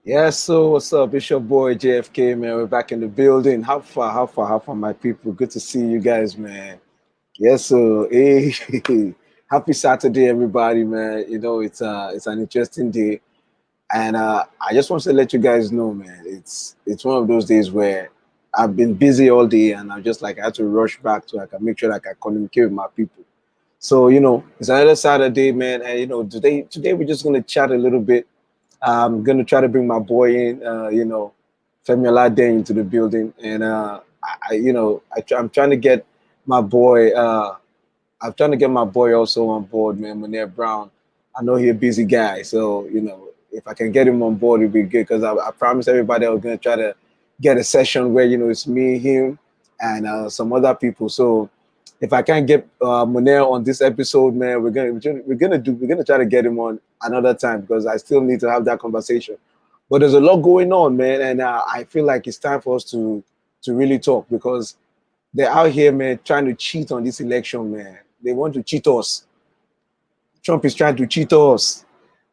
Yes, so what's up? It's your boy JFK, man. We're back in the building. How far, my people? Good to see you guys, man. Yes, so hey, happy Saturday, everybody, man. It's an interesting day, and I just want to let you guys know, man. It's one of those days where I've been busy all day, and I'm just like I had to rush back so I can make sure like I communicate with my people. So it's another Saturday, man, and today we're just gonna chat a little bit. I'm gonna try to bring my boy in, Femi Olade into the building, and I'm trying to get my boy. I'm trying to get my boy also on board, man. Munir Brown. I know he's a busy guy, so if I can get him on board, it'd be good because I promised everybody I was gonna try to get a session where it's me, him, and some other people. So if I can't get Munir on this episode, man, we're gonna try to get him on another time because I still need to have that conversation. But there's a lot going on, man, and I feel like it's time for us to really talk because they're out here, man, trying to cheat on this election, man. They want to cheat us. Trump is trying to cheat us,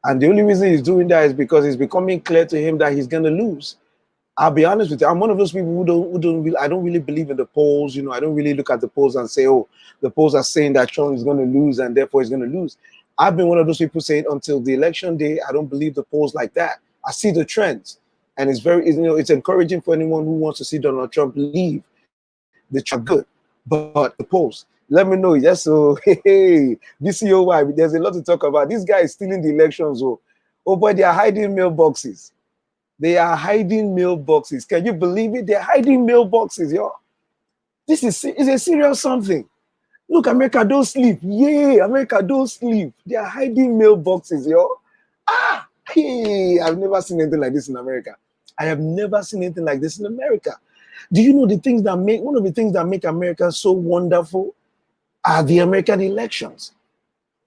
and the only reason he's doing that is because it's becoming clear to him that he's gonna lose. I'll be honest with you. I'm one of those people I don't really believe in the polls. I don't really look at the polls and say, oh, the polls are saying that Trump is going to lose and therefore he's going to lose. I've been one of those people saying until the election day, I don't believe the polls like that. I see the trends, and it's encouraging for anyone who wants to see Donald Trump leave. The trends are good, but the polls. Let me know. Yes, so hey, BCOY. There's a lot to talk about. This guy is stealing the elections. Oh boy, they are hiding mailboxes. They are hiding mailboxes. Can you believe it? They're hiding mailboxes, yo. This is a serious something. Look, America don't sleep. Yay, America don't sleep. They are hiding mailboxes, yo. Hey, I've never seen anything like this in America. I have never seen anything like this in America. Do you know one of the things that make America so wonderful are the American elections?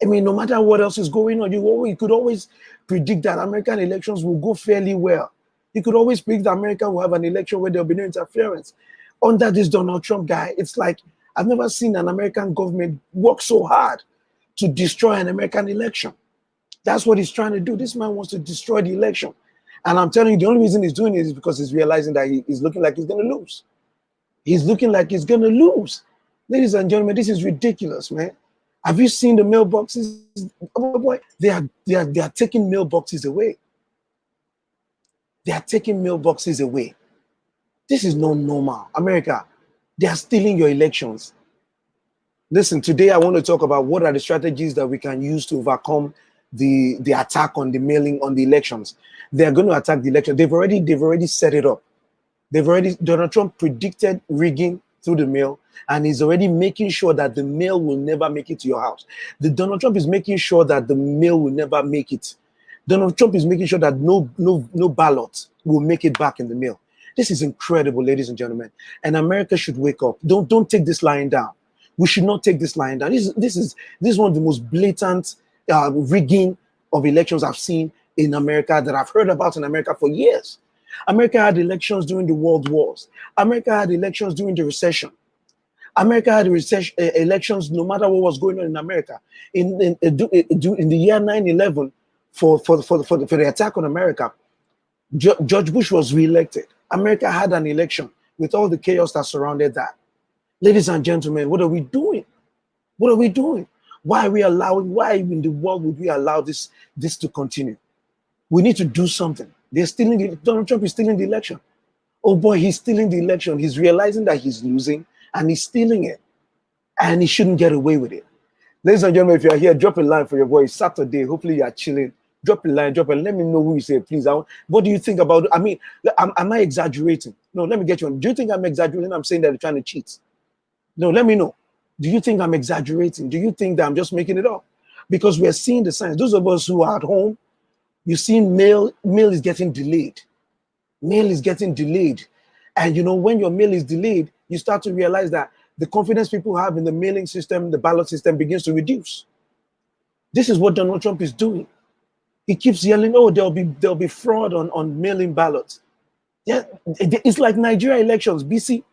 I mean, no matter what else is going on, you could always predict that American elections will go fairly well. You could always predict that America will have an election where there'll be no interference. Under this Donald Trump guy, it's like I've never seen an American government work so hard to destroy an American election. That's what he's trying to do. This man wants to destroy the election. And I'm telling you, the only reason he's doing it is because he's realizing that he's looking like he's going to lose. He's looking like he's going to lose. Ladies and gentlemen, this is ridiculous, man. Have you seen the mailboxes? Oh boy, they are taking mailboxes away. They are taking mailboxes away. This is not normal. America, they are stealing your elections. Listen, today I want to talk about what are the strategies that we can use to overcome the attack on the mailing on the elections. They are going to attack the election. They've already set it up. Donald Trump predicted rigging through the mail, and he's already making sure that the mail will never make it to your house. Donald Trump is making sure that the mail will never make it. Donald Trump is making sure that no ballot will make it back in the mail. This is incredible, ladies and gentlemen. And America should wake up. Don't take this lying down. We should not take this lying down. This is one of the most blatant rigging of elections I've seen in America, that I've heard about in America for years. America had elections during the World Wars. America had elections during the recession. America had elections no matter what was going on in America. In the year 9/11, for the attack on America, George Bush was reelected. America had an election with all the chaos that surrounded that. Ladies and gentlemen, what are we doing? What are we doing? Why in the world would we allow this to continue? We need to do something. Donald Trump is stealing the election. Oh boy, he's stealing the election. He's realizing that he's losing and he's stealing it. And he shouldn't get away with it. Ladies and gentlemen, if you are here, drop a line for your boy. It's Saturday. Hopefully you are chilling. Drop a line. Let me know who you say, please. What do you think about it? I mean, am I exaggerating? No, let me get you on. Do you think I'm exaggerating? I'm saying that they're trying to cheat. No, let me know. Do you think I'm exaggerating? Do you think that I'm just making it up? Because we're seeing the signs. Those of us who are at home, you see mail is getting delayed. Mail is getting delayed. And when your mail is delayed, you start to realize that the confidence people have in the mailing system, the ballot system, begins to reduce. This is what Donald Trump is doing. He keeps yelling, oh, there'll be fraud on mailing ballots. Yeah, it's like Nigeria elections, BCOY.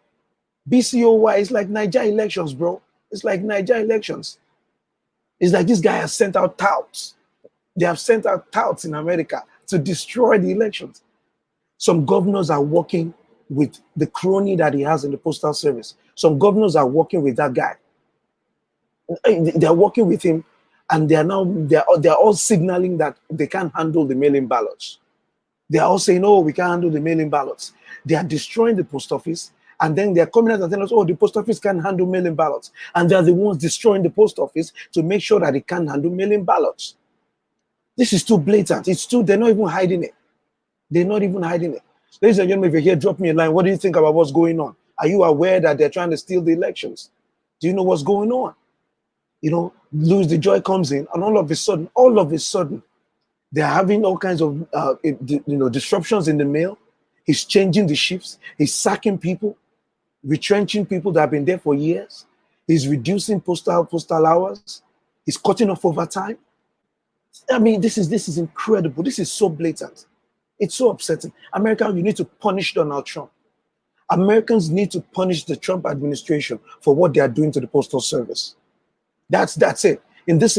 It's like Nigeria elections, bro. It's like Nigeria elections. It's like this guy has sent out touts. They have sent out touts in America to destroy the elections. Some governors are working with the crony that he has in the postal service. Some governors are working with that guy. They're working with him, and they're all signaling that they can't handle the mail-in ballots. They are all saying, "Oh, we can't handle the mail-in ballots." They are destroying the post office, and then they're coming out and telling us, "Oh, the post office can't handle mail-in ballots," and they're the ones destroying the post office to make sure that it can't handle mail-in ballots. This is too blatant. It's too. They're not even hiding it. They're not even hiding it. Ladies and gentlemen, if you're here, drop me a line. What do you think about what's going on? Are you aware that they're trying to steal the elections? Do you know what's going on? Louis DeJoy comes in, and all of a sudden, they're having all kinds of disruptions in the mail. He's changing the shifts. He's sacking people, retrenching people that have been there for years. He's reducing postal hours. He's cutting off overtime. I mean, this is incredible. This is so blatant. It's so upsetting. America, you need to punish Donald Trump. Americans need to punish the Trump administration for what they are doing to the postal service. That's it. In this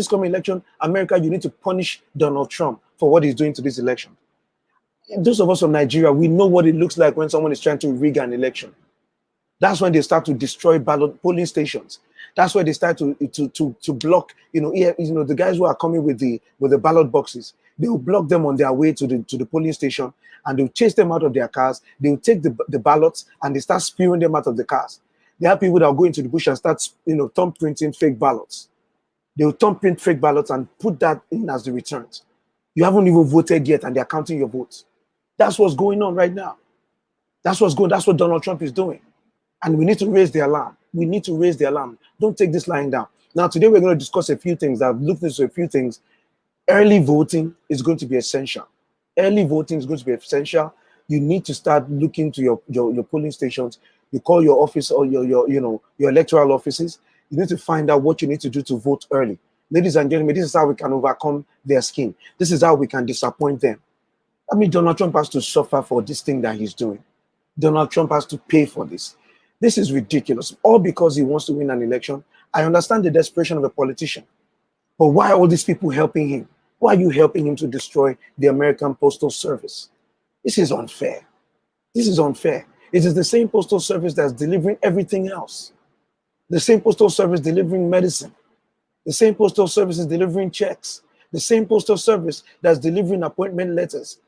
coming election, America, you need to punish Donald Trump for what he's doing to this election. Those of us from Nigeria, we know what it looks like when someone is trying to rig an election. That's when they start to destroy ballot polling stations. That's where they start to block, the guys who are coming with the ballot boxes. They will block them on their way to the polling station, and they'll chase them out of their cars. They'll take the ballots and they start spewing them out of the cars. There are people that will go into the bush and start, thumb printing fake ballots. They will thumb print fake ballots and put that in as the returns. You haven't even voted yet, and they're counting your votes. That's what's going on right now. That's what Donald Trump is doing. And we need to raise the alarm. We need to raise the alarm. Don't take this lying down. Now, today we're going to discuss a few things. I've looked into a few things. Early voting is going to be essential. Early voting is going to be essential. You need to start looking to your polling stations. You call your office or your electoral offices. You need to find out what you need to do to vote early. Ladies and gentlemen, this is how we can overcome their scheme. This is how we can disappoint them. I mean, Donald Trump has to suffer for this thing that he's doing. Donald Trump has to pay for this. This is ridiculous. All because he wants to win an election. I understand the desperation of a politician. But why are all these people helping him? Why are you helping him to destroy the American Postal Service? This is unfair. This is unfair. It is the same postal service that's delivering everything else. The same postal service delivering medicine. The same postal service is delivering checks. The same postal service that's delivering appointment letters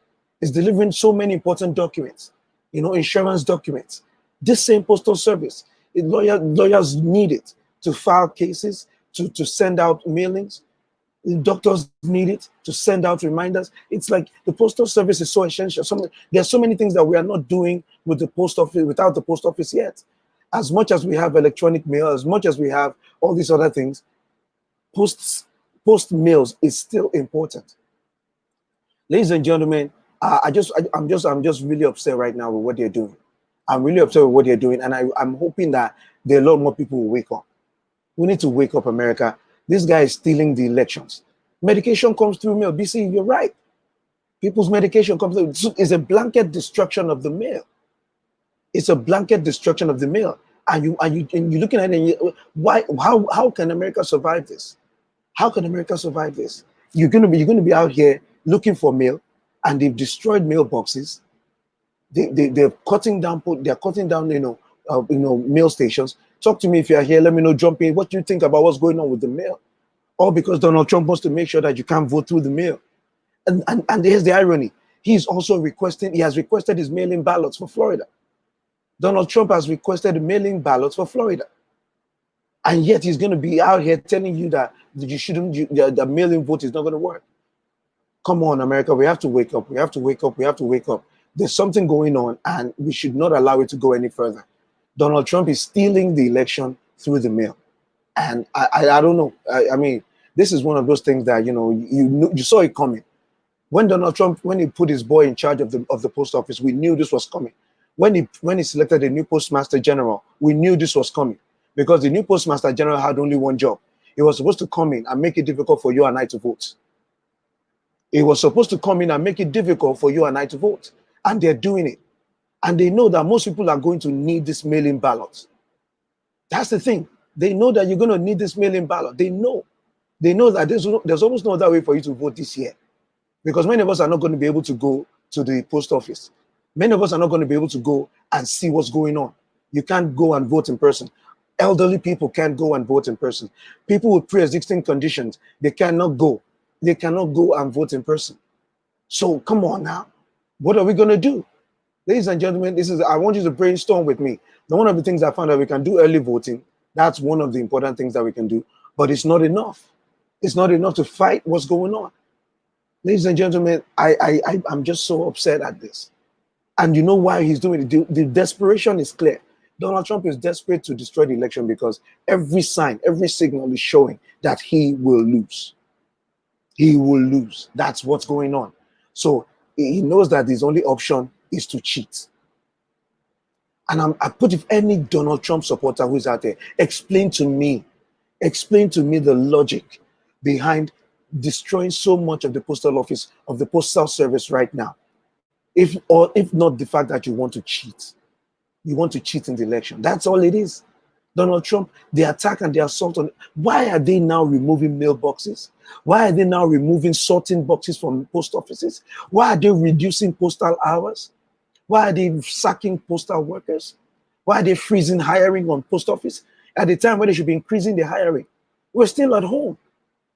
is delivering so many important documents, insurance documents. This same postal service, lawyers need it to file cases, to send out mailings. Doctors need it to send out reminders. It's like the postal service is so essential. There are so many things that we are not doing with the post office, without the post office yet. As much as we have electronic mail, as much as we have all these other things, post mails is still important. Ladies and gentlemen, I'm just really upset right now with what they're doing. I'm really upset with what they're doing, and I'm hoping that there are a lot more people will wake up. We need to wake up, America. This guy is stealing the elections. Medication comes through mail. BC, you're right. People's medication comes through. It's a blanket destruction of the mail. It's a blanket destruction of the mail. And you're looking at it, and how can America survive this? How can America survive this? You're gonna be out here looking for mail, and they've destroyed mailboxes. They're cutting down mail stations. Talk to me if you're here. Let me know. Jump in. What do you think about what's going on with the mail? All because Donald Trump wants to make sure that you can't vote through the mail. And here's the irony. He has requested his mail-in ballots for Florida. Donald Trump has requested mail-in ballots for Florida. And yet he's going to be out here telling you that the mail-in vote is not going to work. Come on, America. We have to wake up. We have to wake up. We have to wake up. There's something going on, and we should not allow it to go any further. Donald Trump is stealing the election through the mail. And I don't know. I mean, this is one of those things that, you saw it coming. When Donald Trump, when he put his boy in charge of the post office, we knew this was coming. When he selected a new postmaster general, we knew this was coming, because the new postmaster general had only one job. He was supposed to come in and make it difficult for you and I to vote. He was supposed to come in and make it difficult for you and I to vote. And they're doing it. And they know that most people are going to need this mail-in ballot. That's the thing. They know that you're going to need this mail-in ballot. They know that there's almost no other way for you to vote this year. Because many of us are not going to be able to go to the post office. Many of us are not going to be able to go and see what's going on. You can't go and vote in person. Elderly people can't go and vote in person. People with pre-existing conditions, they cannot go. They cannot go and vote in person. So come on now. What are we going to do? Ladies and gentlemen, I want you to brainstorm with me. Now, one of the things I found that we can do early voting. That's one of the important things that we can do. But it's not enough. It's not enough to fight what's going on. Ladies and gentlemen, I'm just so upset at this. And you know why he's doing it? The desperation is clear. Donald Trump is desperate to destroy the election because every sign, every signal is showing that he will lose. He will lose. That's what's going on. So he knows that his only option is to cheat. And I put, if any Donald Trump supporter who's out there, explain to me the logic behind destroying so much of the postal office, of the postal service right now. If not the fact that you want to cheat. You want to cheat in the election. That's all it is. Donald Trump, the attack and the assault on, why are they now removing mailboxes? Why are they now removing sorting boxes from post offices? Why are they reducing postal hours? Why are they sacking postal workers? Why are they freezing hiring on post office at the time when they should be increasing the hiring? We're still at home.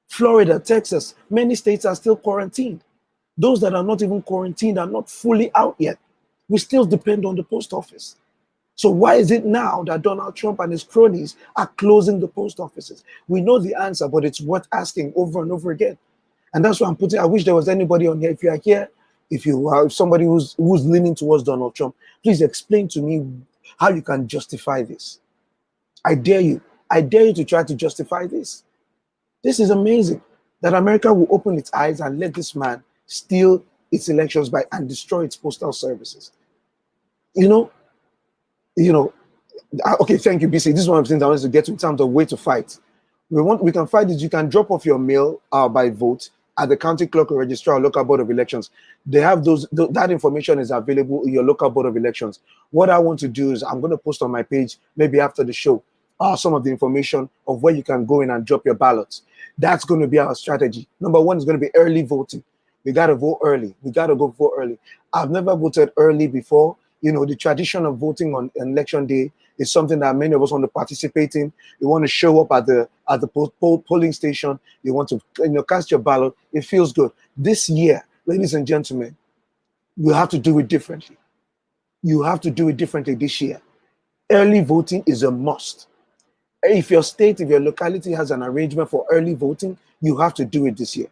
Florida, Texas, many states are still quarantined. Those that are not even quarantined are not fully out yet. We still depend on the post office. So why is it now that Donald Trump and his cronies are closing the post offices? We know the answer, but it's worth asking over and over again. And that's why I'm putting, I wish there was anybody on here. If you are here, if you are somebody who's leaning towards Donald Trump, please explain to me how you can justify this. I dare you to try to justify this. This is amazing that America will open its eyes and let this man steal its elections by and destroy its postal services. Okay, thank you, BC. This is one of the things I wanted to get to in terms of way to fight. We can fight is you can drop off your mail by vote at the county clerk or registrar or local board of elections. They have that information is available in your local board of elections. What I want to do is I'm going to post on my page, maybe after the show, some of the information of where you can go in and drop your ballots. That's going to be our strategy. Number one is going to be early voting. We got to vote early. We got to go vote early. I've never voted early before. The tradition of voting on election day is something that many of us want to participate in. You want to show up at the polling station. You want to cast your ballot. It feels good. This year, ladies and gentlemen, you have to do it differently. You have to do it differently this year. Early voting is a must. If your state, if your locality has an arrangement for early voting, you have to do it this year.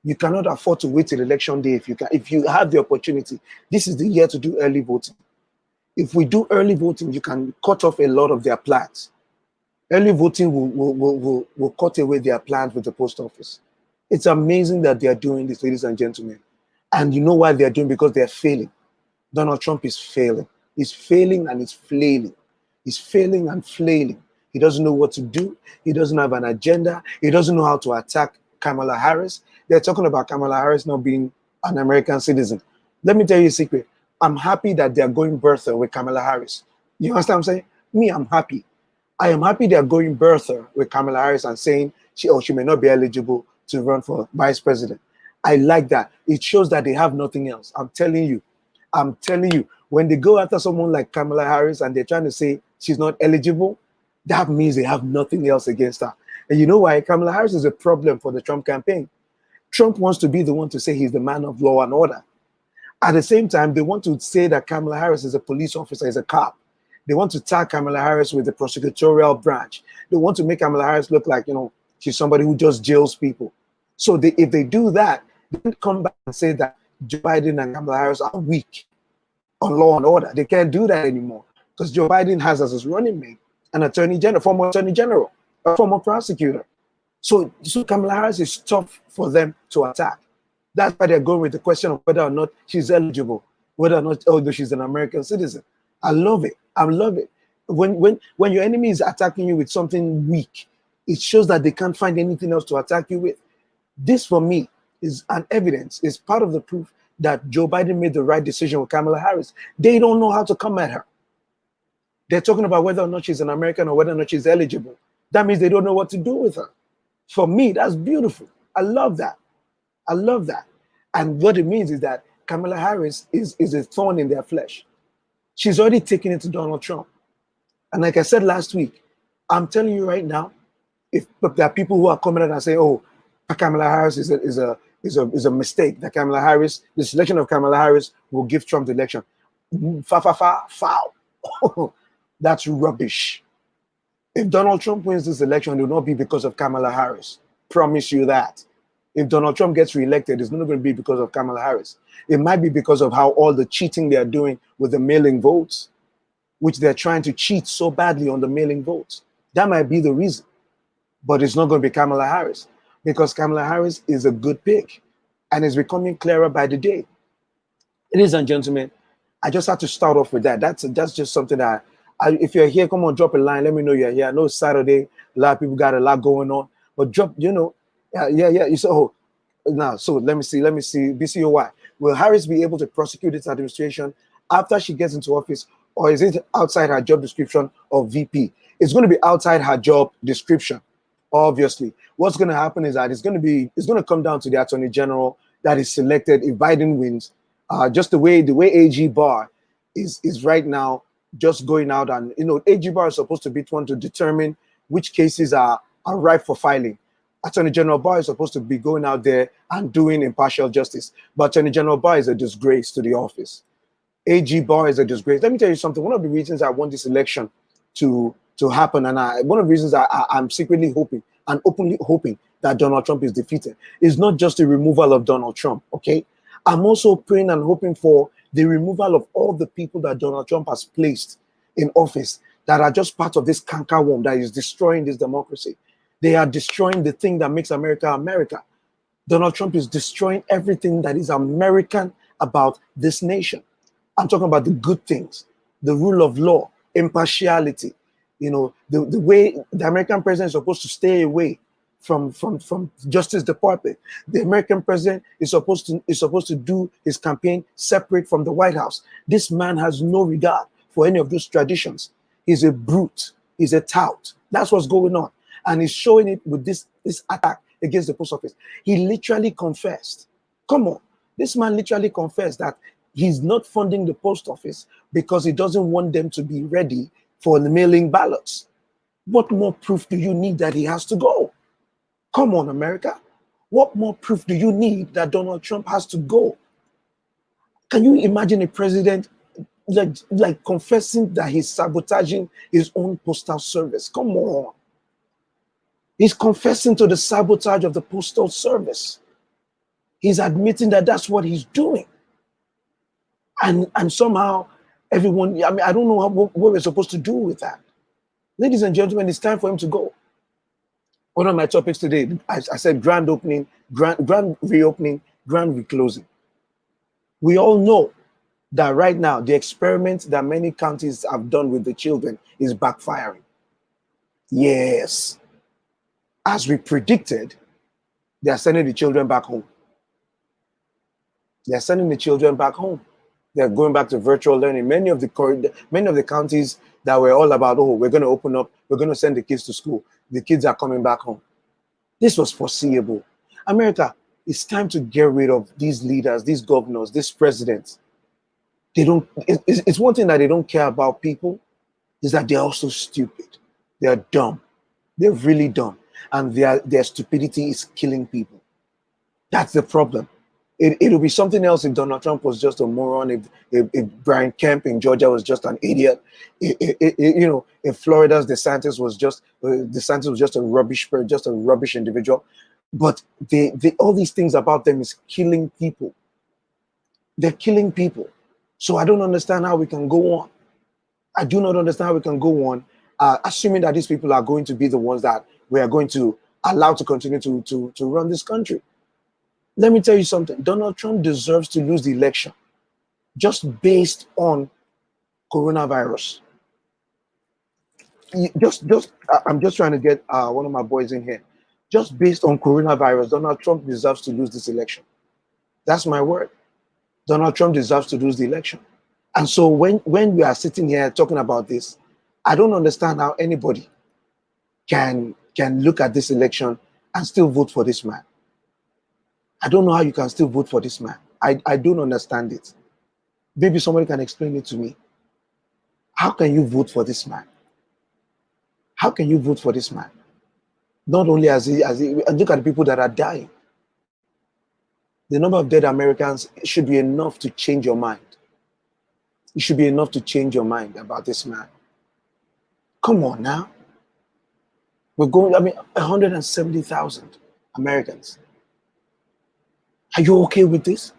You cannot afford to wait till election day if you have the opportunity. This is the year to do early voting. If we do early voting, you can cut off a lot of their plans. Early voting will cut away their plans with the post office. It's amazing that they are doing this, ladies and gentlemen. And you know why they are doing? Because they are failing. Donald Trump is failing. He's failing and he's flailing. He's failing and flailing. He doesn't know what to do. He doesn't have an agenda. He doesn't know how to attack Kamala Harris. They're talking about Kamala Harris not being an American citizen. Let me tell you a secret. I'm happy that they're going birther with Kamala Harris. You understand what I'm saying? Me, I'm happy. I am happy they're going birther with Kamala Harris and saying she may not be eligible to run for vice president. I like that. It shows that they have nothing else. I'm telling you, when they go after someone like Kamala Harris and they're trying to say she's not eligible, that means they have nothing else against her. And you know why? Kamala Harris is a problem for the Trump campaign. Trump wants to be the one to say he's the man of law and order. At the same time, they want to say that Kamala Harris is a police officer, is a cop. They want to tag Kamala Harris with the prosecutorial branch. They want to make Kamala Harris look like, she's somebody who just jails people. So if they do that, they can come back and say that Joe Biden and Kamala Harris are weak on law and order. They can't do that anymore because Joe Biden has as his running mate an attorney general, former attorney general, a former prosecutor. So Kamala Harris is tough for them to attack. That's why they're going with the question of whether or not she's eligible, whether or not, although she's an American citizen. I love it. I love it. When your enemy is attacking you with something weak, it shows that they can't find anything else to attack you with. This, for me, is an evidence, is part of the proof that Joe Biden made the right decision with Kamala Harris. They don't know how to come at her. They're talking about whether or not she's an American or whether or not she's eligible. That means they don't know what to do with her. For me, that's beautiful. I love that. I love that. And what it means is that Kamala Harris is a thorn in their flesh. She's already taken it to Donald Trump. And like I said last week, I'm telling you right now, if there are people who are coming out and say, "Oh, Kamala Harris is a mistake," that Kamala Harris, the selection of Kamala Harris will give Trump the election. Foul. That's rubbish. If Donald Trump wins this election, it will not be because of Kamala Harris. Promise you that. If Donald Trump gets reelected, it's not going to be because of Kamala Harris. It might be because of how all the cheating they're doing with the mailing votes, which they're trying to cheat so badly on the mailing votes. That might be the reason. But it's not going to be Kamala Harris, because Kamala Harris is a good pick and is becoming clearer by the day. Ladies and gentlemen, I just had to start off with that. That's just something that if you're here, come on, drop a line. Let me know you're here. I know it's Saturday. A lot of people got a lot going on, but drop, yeah. You say, oh, now, so let me see. BCOY. Will Harris be able to prosecute this administration after she gets into office, or is it outside her job description of VP? It's going to be outside her job description. Obviously, what's going to happen is that it's going to come down to the attorney general that is selected if Biden wins. Just the way AG Barr is right now, just going out, and AG Barr is supposed to be one to determine which cases are ripe for filing. Attorney General Barr is supposed to be going out there and doing impartial justice, but Attorney General Barr is a disgrace to the office. AG Barr is a disgrace. Let me tell you something. One of the reasons I want this election to happen, and one of the reasons I'm secretly hoping and openly hoping that Donald Trump is defeated, is not just the removal of Donald Trump, okay? I'm also praying and hoping for the removal of all the people that Donald Trump has placed in office that are just part of this cankerworm that is destroying this democracy. They are destroying the thing that makes America America. Donald Trump is destroying everything that is American about this nation. I'm talking about the good things, the rule of law, impartiality, the way the American president is supposed to stay away from Justice Department. The American president is supposed to do his campaign separate from the White House. This man has no regard for any of those traditions. He's a brute. He's a tout. That's what's going on. And he's showing it with this attack against the post office. He literally confessed. Come on. This man literally confessed that he's not funding the post office because he doesn't want them to be ready for the mailing ballots. What more proof do you need that he has to go? Come on, America. What more proof do you need that Donald Trump has to go? Can you imagine a president like confessing that he's sabotaging his own postal service? Come on. He's confessing to the sabotage of the postal service. He's admitting that that's what he's doing. And somehow everyone, I don't know what we're supposed to do with that. Ladies and gentlemen, it's time for him to go. One of my topics today, I said grand opening, grand reopening, grand reclosing. We all know that right now, the experiment that many counties have done with the children is backfiring. Yes. As we predicted, they are sending the children back home. They're sending the children back home. They're going back to virtual learning. Many of the counties that were all about, oh, we're going to open up, we're going to send the kids to school. The kids are coming back home. This was foreseeable. America, it's time to get rid of these leaders, these governors, these presidents. It's one thing that they don't care about people, is that they're also stupid. They're dumb. They're really dumb. And their stupidity is killing people. That's the problem. It'll be something else if Donald Trump was just a moron, if Brian Kemp in Georgia was just an idiot, if Florida's DeSantis was just a rubbish individual. But all these things about them is killing people. They're killing people. So I don't understand how we can go on. I do not understand how we can go on, assuming that these people are going to be the ones that we are going to allow to continue to run this country. Let me tell you something. Donald Trump deserves to lose the election just based on coronavirus. I'm just trying to get one of my boys in here. Just based on coronavirus, Donald Trump deserves to lose this election. That's my word. Donald Trump deserves to lose the election. And so when we are sitting here talking about this, I don't understand how anybody can look at this election and still vote for this man. I don't know how you can still vote for this man. I don't understand it. Maybe somebody can explain it to me. How can you vote for this man? How can you vote for this man? Not only and look at the people that are dying. The number of dead Americans should be enough to change your mind. It should be enough to change your mind about this man. Come on now. We're going, 170,000 Americans. Are you okay with this?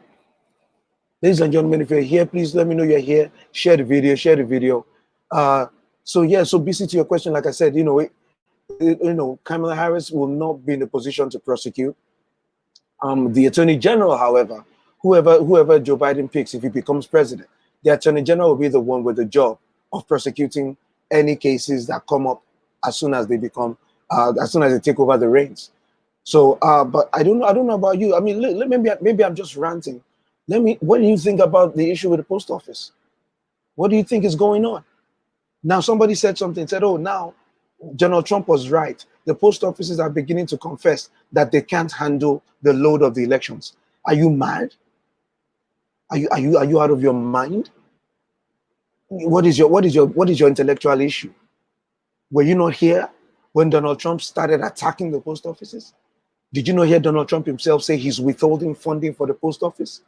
Ladies and gentlemen, if you're here, please let me know you're here. Share the video, share the video. So BC, to your question, like I said, Kamala Harris will not be in a position to prosecute. The Attorney General, however, whoever Joe Biden picks, if he becomes president, the Attorney General will be the one with the job of prosecuting any cases that come up as soon as they take over the reins. So, but I don't know about you. I mean, maybe I'm just ranting. What do you think about the issue with the post office? What do you think is going on? Now, somebody said, oh, now Donald Trump was right. The post offices are beginning to confess that they can't handle the load of the elections. Are you mad? Are you out of your mind? What is your intellectual issue? Were you not here when Donald Trump started attacking the post offices? Did you not hear Donald Trump himself say he's withholding funding for the post office?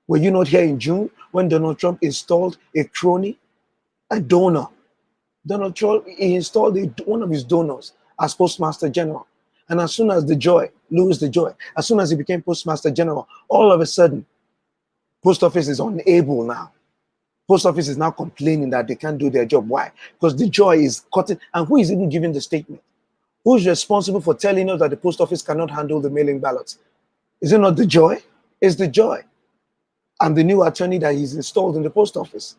Were you not here in June when Donald Trump installed a crony, a donor? Donald Trump, he installed one of his donors as Postmaster General. And as soon as Louis DeJoy, as soon as he became Postmaster General, all of a sudden, Post Office is unable now. Post Office is now complaining that they can't do their job. Why? Because DeJoy is cutting. And who is even giving the statement? Who's responsible for telling us that the Post Office cannot handle the mailing ballots? Is it not DeJoy? It's DeJoy. And the new attorney that he's installed in the Post Office.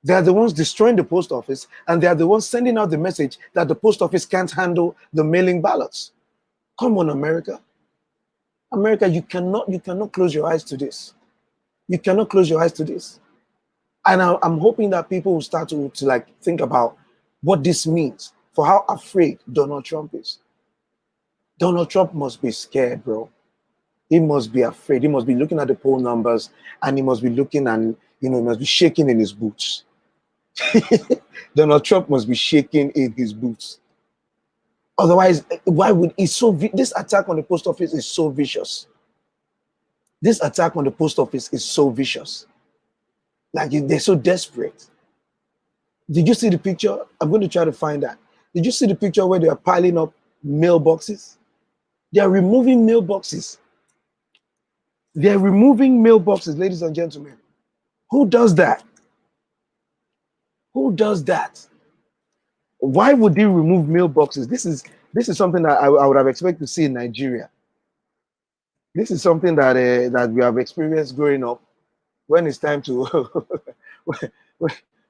They are the ones destroying the post office, and they are the ones sending out the message that the post office can't handle the mailing ballots. Come on, America. America, you cannot close your eyes to this. You cannot close your eyes to this. And I'm hoping that people will start to think about what this means for how afraid Donald Trump is. Donald Trump must be scared, bro. He must be afraid. He must be looking at the poll numbers, and he must be looking and he must be shaking in his boots. Donald Trump must be shaking in his boots. Otherwise, why would he this attack on the post office is so vicious. This attack on the post office is so vicious. Like, they're so desperate. Did you see the picture? I'm going to try to find that. Did you see the picture where they are piling up mailboxes? They are removing mailboxes. They are removing mailboxes, ladies and gentlemen. Who does that? Who does that? Why would they remove mailboxes? This is something that I would have expected to see in Nigeria. This is something that we have experienced growing up. When it's time to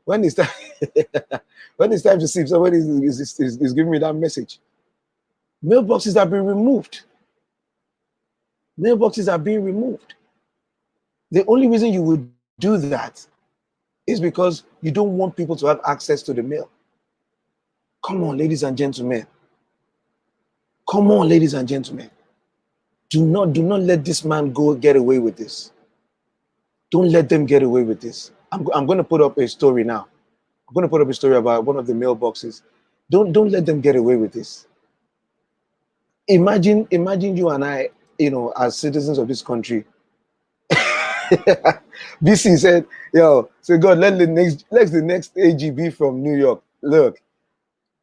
when it's time when it's time to see if somebody is giving me that message. Mailboxes are being removed. Mailboxes are being removed. The only reason you would do that is because you don't want people to have access to the mail. Come on, ladies and gentlemen. Come on, ladies and gentlemen. Do not let this man get away with this. Don't let them get away with this. I'm going to put up a story now. I'm going to put up a story about one of the mailboxes. Don't let them get away with this. Imagine you and I, as citizens of this country. BC said, "Yo, so God, let the next AG be from New York. Look,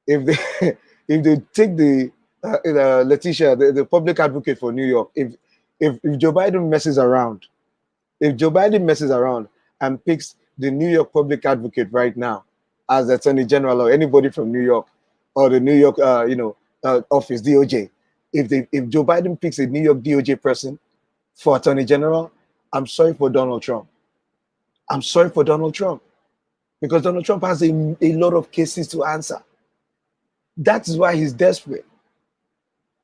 if they take the Letitia, the public advocate for New York, if Joe Biden messes around, and picks the New York public advocate right now as Attorney General or anybody from New York or the New York office DOJ, if Joe Biden picks a New York DOJ person for Attorney General, I'm sorry for Donald Trump. I'm sorry for Donald Trump, because Donald Trump has a lot of cases to answer. That's why he's desperate.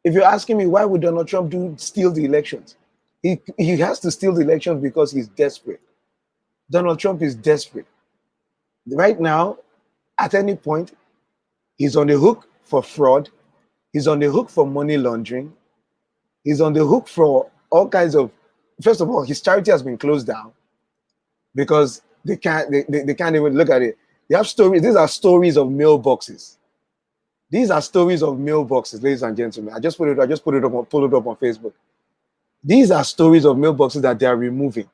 If you're asking me why would Donald Trump steal the elections, he has to steal the elections because he's desperate. Donald Trump is desperate. Right now, at any point, he's on the hook for fraud. He's on the hook for money laundering. He's on the hook for all kinds of First of all, his charity has been closed down because they can't even look at it. You have stories. These are stories of mailboxes. These are stories of mailboxes, ladies and gentlemen. I just put it up on pull it up on Facebook. These are stories of mailboxes that they are removing.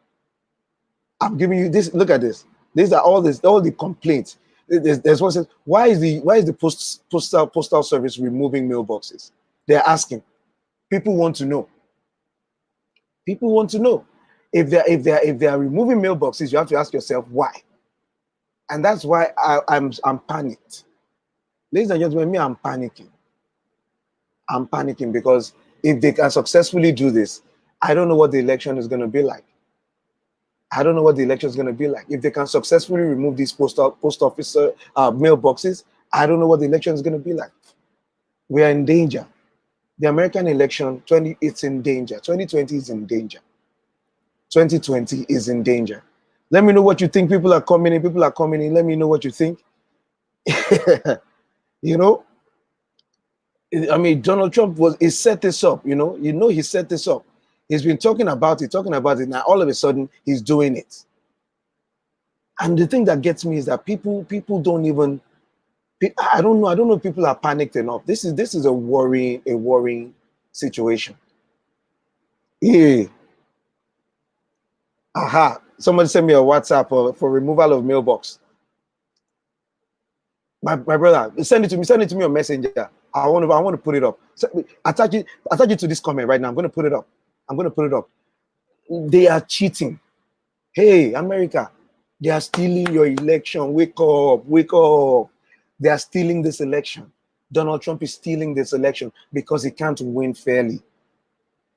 I'm giving you this. Look at this. These are all the complaints. There's one says, why is the postal service removing mailboxes? They're asking. People want to know. People want to know. If they're removing mailboxes, you have to ask yourself why. And that's why I'm panicked. Ladies and gentlemen, me, I'm panicking. I'm panicking because if they can successfully do this, I don't know what the election is going to be like. I don't know what the election is going to be like. If they can successfully remove these post office mailboxes, I don't know what the election is going to be like. We are in danger. The American election, it's in danger. 2020 is in danger. 2020 is in danger. Let me know what you think. People are coming in. People are coming in. Let me know what you think. You know, I mean, Donald Trump he set this up. He set this up. He's been talking about it. Now all of a sudden he's doing it. And the thing that gets me is that people don't even. I don't know. I don't know if people are panicked enough. This is a worrying situation. Yeah. Aha. Somebody sent me a WhatsApp for removal of mailbox. My brother, send it to me. Send it to me on Messenger. I want to put it up. So, attach it to this comment right now. I'm going to put it up. They are cheating. Hey, America, they are stealing your election. Wake up, wake up. They are stealing this election. Donald Trump is stealing this election because he can't win fairly.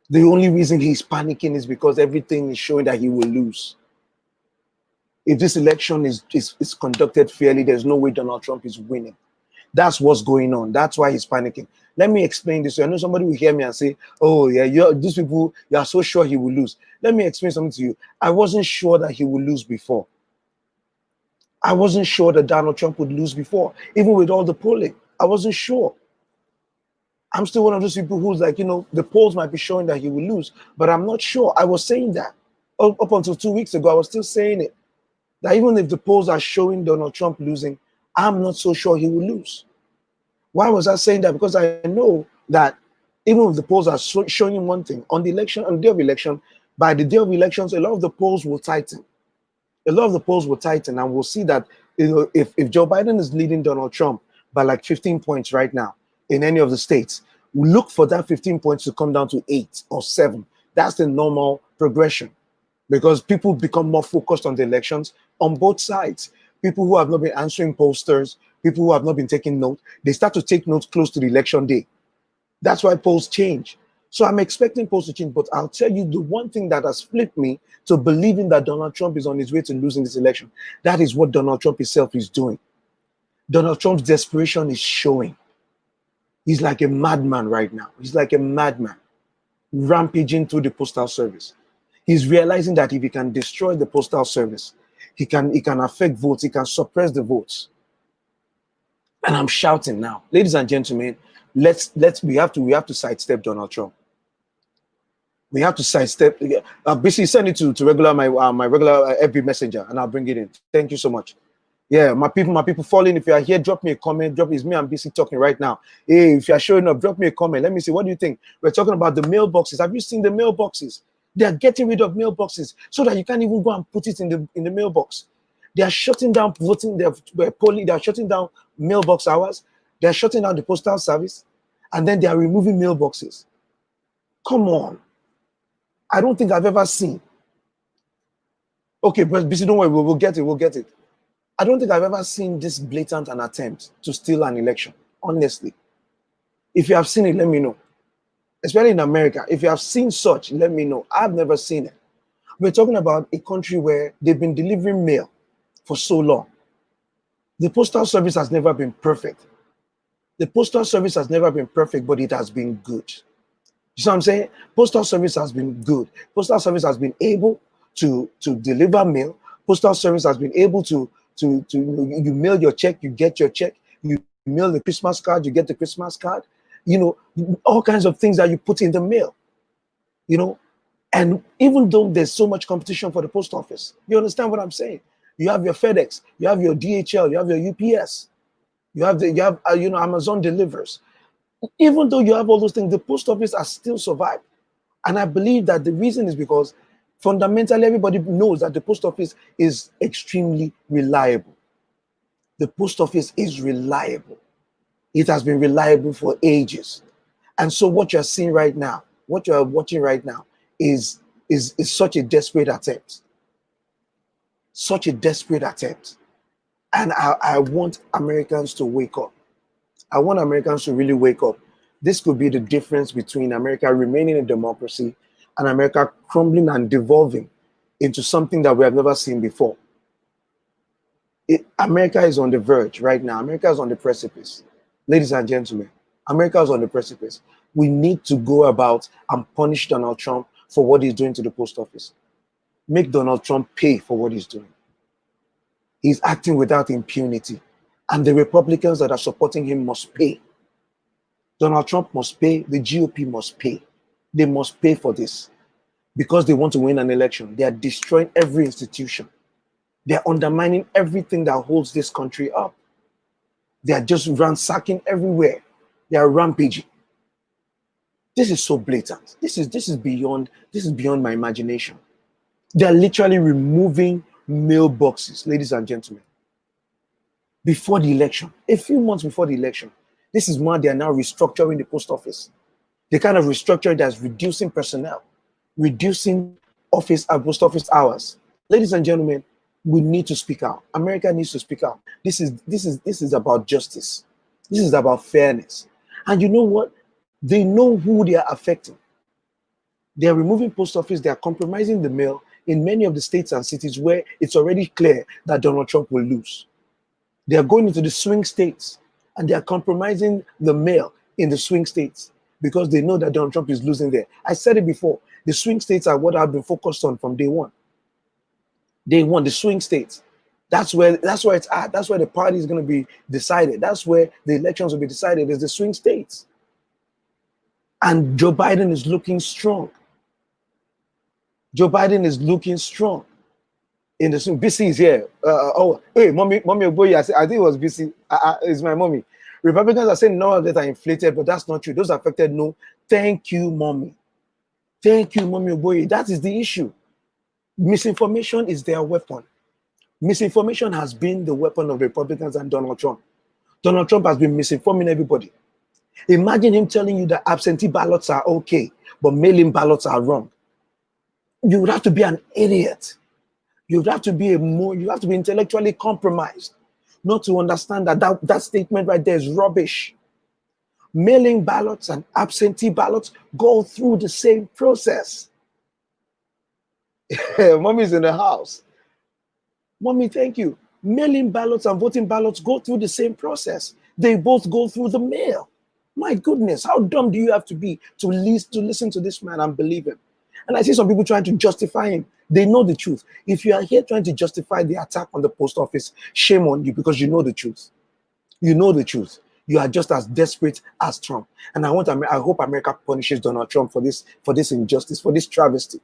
The only reason he's panicking is because everything is showing that he will lose. If this election is conducted fairly, there's no way Donald Trump is winning. That's what's going on. That's why he's panicking. Let me explain this. I know somebody will hear me and say, oh, yeah, these people, you are so sure he will lose. Let me explain something to you. I wasn't sure that he would lose before. I wasn't sure that Donald Trump would lose before, even with all the polling. I wasn't sure. I'm still one of those people who's like, the polls might be showing that he will lose, but I'm not sure. I was saying that up until 2 weeks ago. I was still saying it, that even if the polls are showing Donald Trump losing, I'm not so sure he will lose. Why was I saying that? Because I know that even if the polls are showing him one thing, on the day of election, by the day of elections, a lot of the polls will tighten. A lot of the polls will tighten, and we'll see that if Joe Biden is leading Donald Trump by like 15 points right now in any of the states, we look for that 15 points to come down to 8 or 7. That's the normal progression, because people become more focused on the elections on both sides. People who have not been answering posters, people who have not been taking notes, they start to take notes close to the election day. That's why polls change. So I'm expecting polls to change, but I'll tell you the one thing that has flipped me to believing that Donald Trump is on his way to losing this election. That is what Donald Trump himself is doing. Donald Trump's desperation is showing. He's like a madman right now. He's like a madman rampaging through the postal service. He's realizing that if he can destroy the postal service, he can affect votes, he can suppress the votes. And I'm shouting now, ladies and gentlemen, we have to sidestep Donald Trump. We have to sidestep. Basically, send it to regular my regular FB messenger, and I'll bring it in. Thank you so much. Yeah, my people falling. If you are here, drop me a comment. It's me. I'm busy talking right now. Hey, if you are showing up, drop me a comment. Let me see. What do you think? We're talking about the mailboxes. Have you seen the mailboxes? They are getting rid of mailboxes so that you can't even go and put it in the mailbox. They are shutting down voting. They are shutting down mailbox hours. They are shutting down the postal service, and then they are removing mailboxes. Come on. I don't think I've ever seen. Okay, but busy, don't worry. We'll get it. We'll get it. I don't think I've ever seen this blatant an attempt to steal an election, honestly. If you have seen it, let me know. Especially in America. If you have seen such, let me know. I've never seen it. We're talking about a country where they've been delivering mail for so long. The postal service has never been perfect. The postal service has never been perfect, but it has been good. You see what I'm saying? Postal service has been good. Postal service has been able to deliver mail. Postal service has been able to you mail your check, you get your check. You mail the Christmas card, you get the Christmas card. All kinds of things that you put in the mail. And even though there's so much competition for the post office, you understand what I'm saying? You have your FedEx, you have your DHL, you have your UPS, you have Amazon delivers. Even though you have all those things, the post office has still survived. And I believe that the reason is because fundamentally everybody knows that the post office is extremely reliable. The post office is reliable. It has been reliable for ages. And so what you're seeing right now, what you're watching right now is such a desperate attempt. Such a desperate attempt. And I want Americans to wake up. I want Americans to really wake up. This could be the difference between America remaining a democracy and America crumbling and devolving into something that we have never seen before. America is on the verge right now. America is on the precipice. Ladies and gentlemen, America is on the precipice. We need to go about and punish Donald Trump for what he's doing to the post office. Make Donald Trump pay for what he's doing. He's acting without impunity. And the Republicans that are supporting him must pay. Donald Trump must pay. The GOP must pay. They must pay for this because they want to win an election. They are destroying every institution. They are undermining everything that holds this country up. They are just ransacking everywhere. They are rampaging. This is so blatant. This is beyond my imagination. They are literally removing mailboxes, ladies and gentlemen. Before the election, a few months before the election, this is why they are now restructuring the post office. The kind of restructuring that's reducing personnel, reducing post office hours. Ladies and gentlemen, we need to speak out. America needs to speak out. This is about justice. This is about fairness. And you know what? They know who they are affecting. They are removing post office. They are compromising the mail in many of the states and cities where it's already clear that Donald Trump will lose. They are going into the swing states and they are compromising the mail in the swing states because they know that Donald Trump is losing there. I said it before. The swing states are what I've been focused on from day one. Day one, the swing states. That's where it's at. That's where the party is going to be decided. That's where the elections will be decided, is the swing states. And Joe Biden is looking strong. Joe Biden is looking strong. In the BC is here. Hey, mommy, boy, I think it was BC. It's my mommy. Republicans are saying no that are inflated, but that's not true. Those affected, no. Thank you, mommy. Thank you, mommy, boy. That is the issue. Misinformation is their weapon. Misinformation has been the weapon of Republicans and Donald Trump. Donald Trump has been misinforming everybody. Imagine him telling you that absentee ballots are okay, but mail-in ballots are wrong. You would have to be an idiot. You have to be intellectually compromised not to understand that statement right there is rubbish. Mailing ballots and absentee ballots go through the same process. Mommy's in the house. Mommy, thank you. Mailing ballots and voting ballots go through the same process. They both go through the mail. My goodness, how dumb do you have to be to listen to this man and believe him? And I see some people trying to justify him. They know the truth. If you are here trying to justify the attack on the post office, shame on you because you know the truth. You know the truth. You are just as desperate as Trump. And I hope America punishes Donald Trump for this injustice, for this travesty.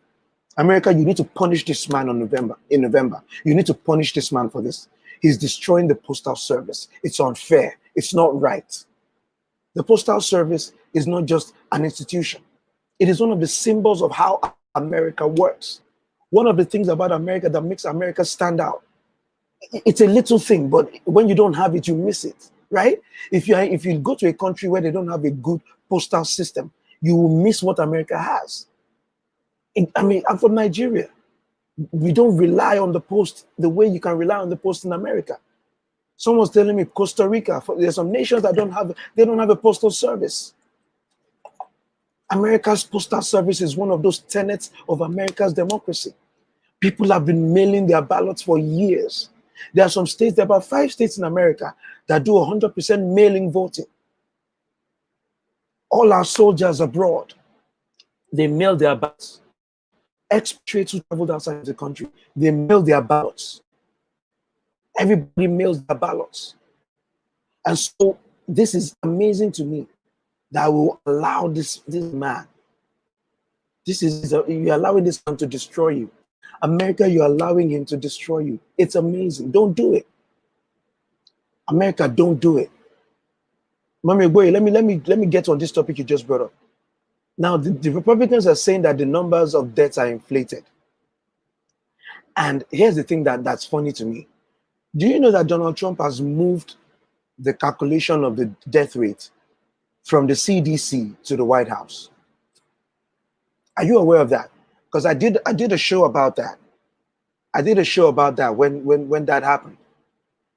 America, you need to punish this man in November. You need to punish this man for this. He's destroying the postal service. It's unfair. It's not right. The postal service is not just an institution. It is one of the symbols of how America works. One of the things about America that makes America stand out. It's a little thing, but when you don't have it, you miss it, right? If you go to a country where they don't have a good postal system, you will miss what America has. I'm from Nigeria. We don't rely on the post the way you can rely on the post in America. Someone's telling me Costa Rica. There's some nations that don't have a postal service. America's postal service is one of those tenets of America's democracy. People have been mailing their ballots for years. There are some states, there are about 5 states in America that do 100% mailing voting. All our soldiers abroad, they mail their ballots. Expatriates who traveled outside the country, they mail their ballots. Everybody mails their ballots. And so this is amazing to me that will allow this man You're allowing this man to destroy you. America, you're allowing him to destroy you. It's amazing. Don't do it. America, don't do it. Mami boy, let me get on this topic you just brought up. Now, the Republicans are saying that the numbers of deaths are inflated. And here's the thing that's funny to me. Do you know that Donald Trump has moved the calculation of the death rate from the CDC to the White House? Are you aware of that? Because I did a show about that. I did a show about that when that happened.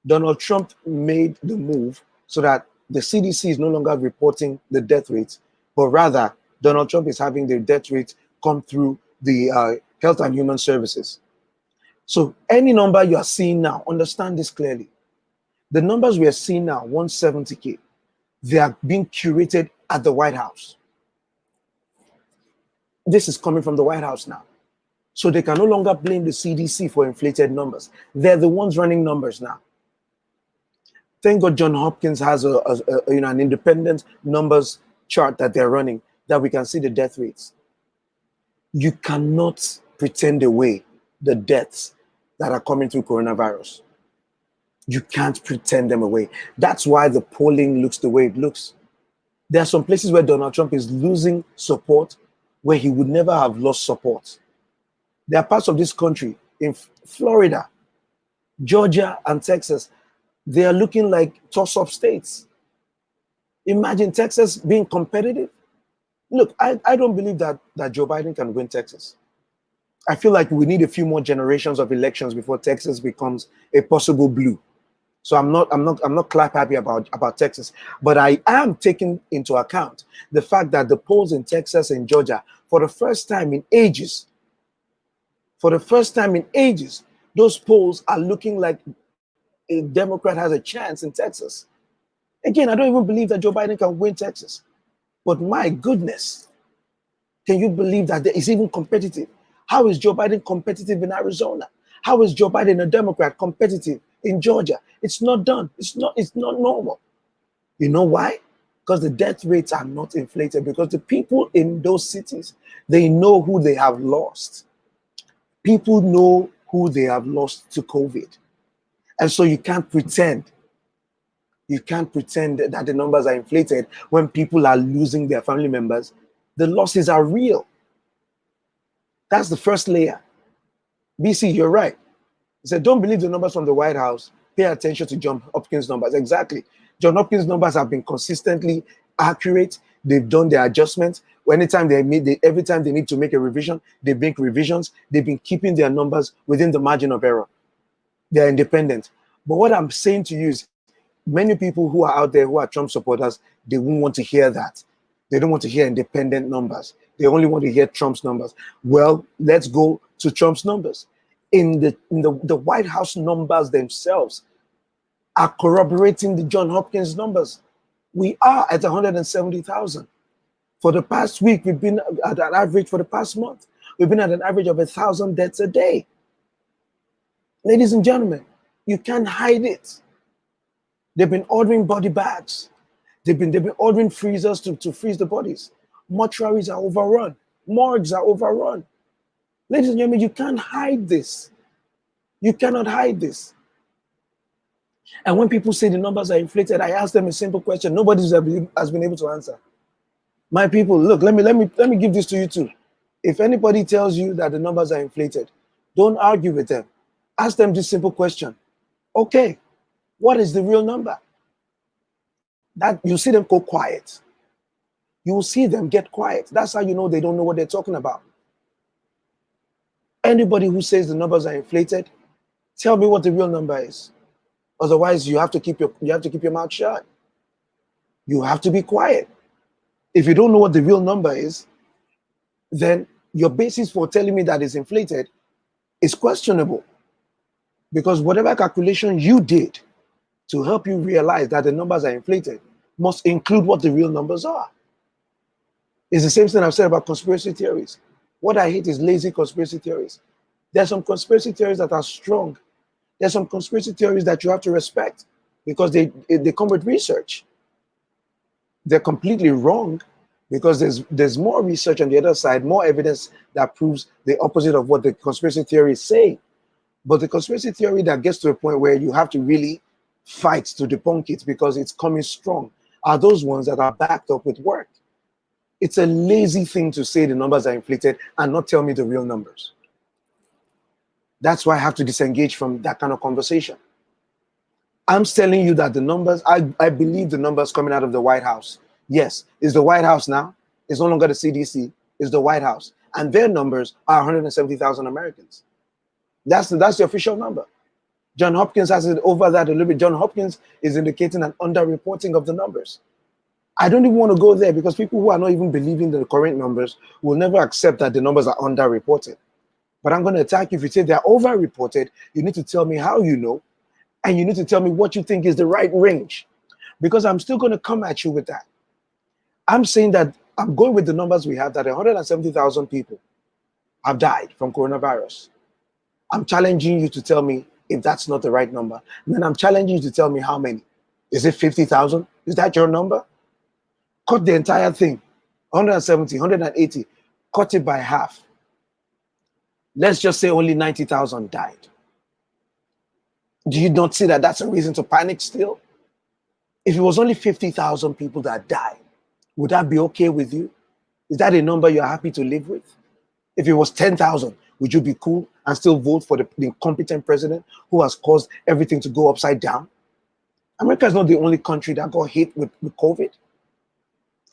Donald Trump made the move so that the CDC is no longer reporting the death rates, but rather Donald Trump is having the death rate come through the Health and Human Services. So any number you are seeing now, understand this clearly. The numbers we are seeing now, 170K, they are being curated at the White House. This is coming from the White House now. So they can no longer blame the CDC for inflated numbers. They're the ones running numbers now. Thank God John Hopkins has an independent numbers chart that they're running that we can see the death rates. You cannot pretend away the deaths that are coming through coronavirus. You can't pretend them away. That's why the polling looks the way it looks. There are some places where Donald Trump is losing support where he would never have lost support. There are parts of this country, in Florida, Georgia, and Texas, they are looking like toss-up states. Imagine Texas being competitive. Look, I don't believe that Joe Biden can win Texas. I feel like we need a few more generations of elections before Texas becomes a possible blue. So I'm not clap happy about Texas, but I am taking into account the fact that the polls in Texas and Georgia, for the first time in ages, those polls are looking like a Democrat has a chance in Texas. Again, I don't even believe that Joe Biden can win Texas. But my goodness, can you believe that there is even competitive? How is Joe Biden competitive in Arizona? How is Joe Biden, a Democrat, competitive in Georgia? It's not done. It's not normal. You know why? Because the death rates are not inflated, because the people in those cities, they know who they have lost. People know who they have lost to COVID. And so you can't pretend. You can't pretend that the numbers are inflated when people are losing their family members. The losses are real. That's the first layer. BC, you're right. He said, don't believe the numbers from the White House. Pay attention to John Hopkins' numbers. Exactly. John Hopkins' numbers have been consistently accurate. They've done their adjustments. Every time they need to make a revision, they make revisions. They've been keeping their numbers within the margin of error. They're independent. But what I'm saying to you is, many people who are out there who are Trump supporters, they won't want to hear that. They don't want to hear independent numbers. They only want to hear Trump's numbers. Well, let's go to Trump's numbers. In the White House numbers themselves are corroborating the John Hopkins numbers. We are at 170,000. For the past week, we've been at an average, for the past month, we've been at an average of 1,000 deaths a day. Ladies and gentlemen, you can't hide it. They've been ordering body bags. They've been ordering freezers to freeze the bodies. Mortuaries are overrun. Morgues are overrun. Ladies and gentlemen, you can't hide this. You cannot hide this. And when people say the numbers are inflated, I ask them a simple question. Nobody has been able to answer. My people, look, let me give this to you too. If anybody tells you that the numbers are inflated, don't argue with them. Ask them this simple question. Okay, what is the real number? That you see them go quiet. You will see them get quiet. That's how you know they don't know what they're talking about. Anybody who says the numbers are inflated, tell me what the real number is. Otherwise, you have to keep your mouth shut. You have to be quiet. If you don't know what the real number is, then your basis for telling me that it's inflated is questionable. Because whatever calculation you did to help you realize that the numbers are inflated must include what the real numbers are. It's the same thing I've said about conspiracy theories. What I hate is lazy conspiracy theories. There's some conspiracy theories that are strong. There's some conspiracy theories that you have to respect because they come with research. They're completely wrong, because there's more research on the other side, more evidence that proves the opposite of what the conspiracy theories say. But the conspiracy theory that gets to a point where you have to really fight to debunk it because it's coming strong are those ones that are backed up with work. It's a lazy thing to say the numbers are inflated and not tell me the real numbers. That's why I have to disengage from that kind of conversation. I'm telling you that the numbers, I believe the numbers coming out of the White House. Yes, it's the White House now. It's no longer the CDC. It's the White House. And their numbers are 170,000 Americans. That's the official number. John Hopkins has it over that a little bit. John Hopkins is indicating an underreporting of the numbers. I don't even want to go there because people who are not even believing the current numbers will never accept that the numbers are underreported. But I'm going to attack you if you say they're overreported. You need to tell me how you know, and you need to tell me what you think is the right range, because I'm still going to come at you with that. I'm saying that I'm going with the numbers we have, that 170,000 people have died from coronavirus. I'm challenging you to tell me if that's not the right number. And then I'm challenging you to tell me how many. Is it 50,000? Is that your number? Cut the entire thing. 170, 180. Cut it by half. Let's just say only 90,000 died. Do you not see that that's a reason to panic still? If it was only 50,000 people that died, would that be okay with you? Is that a number you're happy to live with? If it was 10,000, would you be cool and still vote for the incompetent president who has caused everything to go upside down? America is not the only country that got hit with COVID.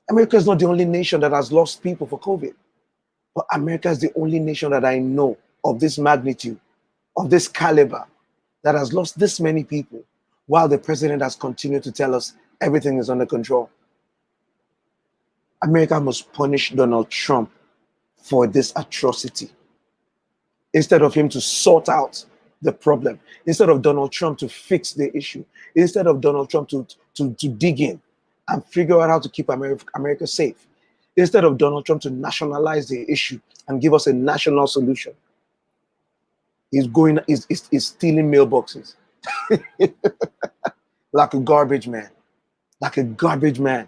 America is not the only nation that has lost people for COVID. But America is the only nation that I know of this magnitude, of this caliber, that has lost this many people, while the president has continued to tell us everything is under control. America must punish Donald Trump for this atrocity, instead of him to sort out the problem, instead of Donald Trump to fix the issue, instead of Donald Trump to dig in and figure out how to keep America safe, instead of Donald Trump to nationalize the issue and give us a national solution. He's stealing mailboxes like a garbage man, like a garbage man.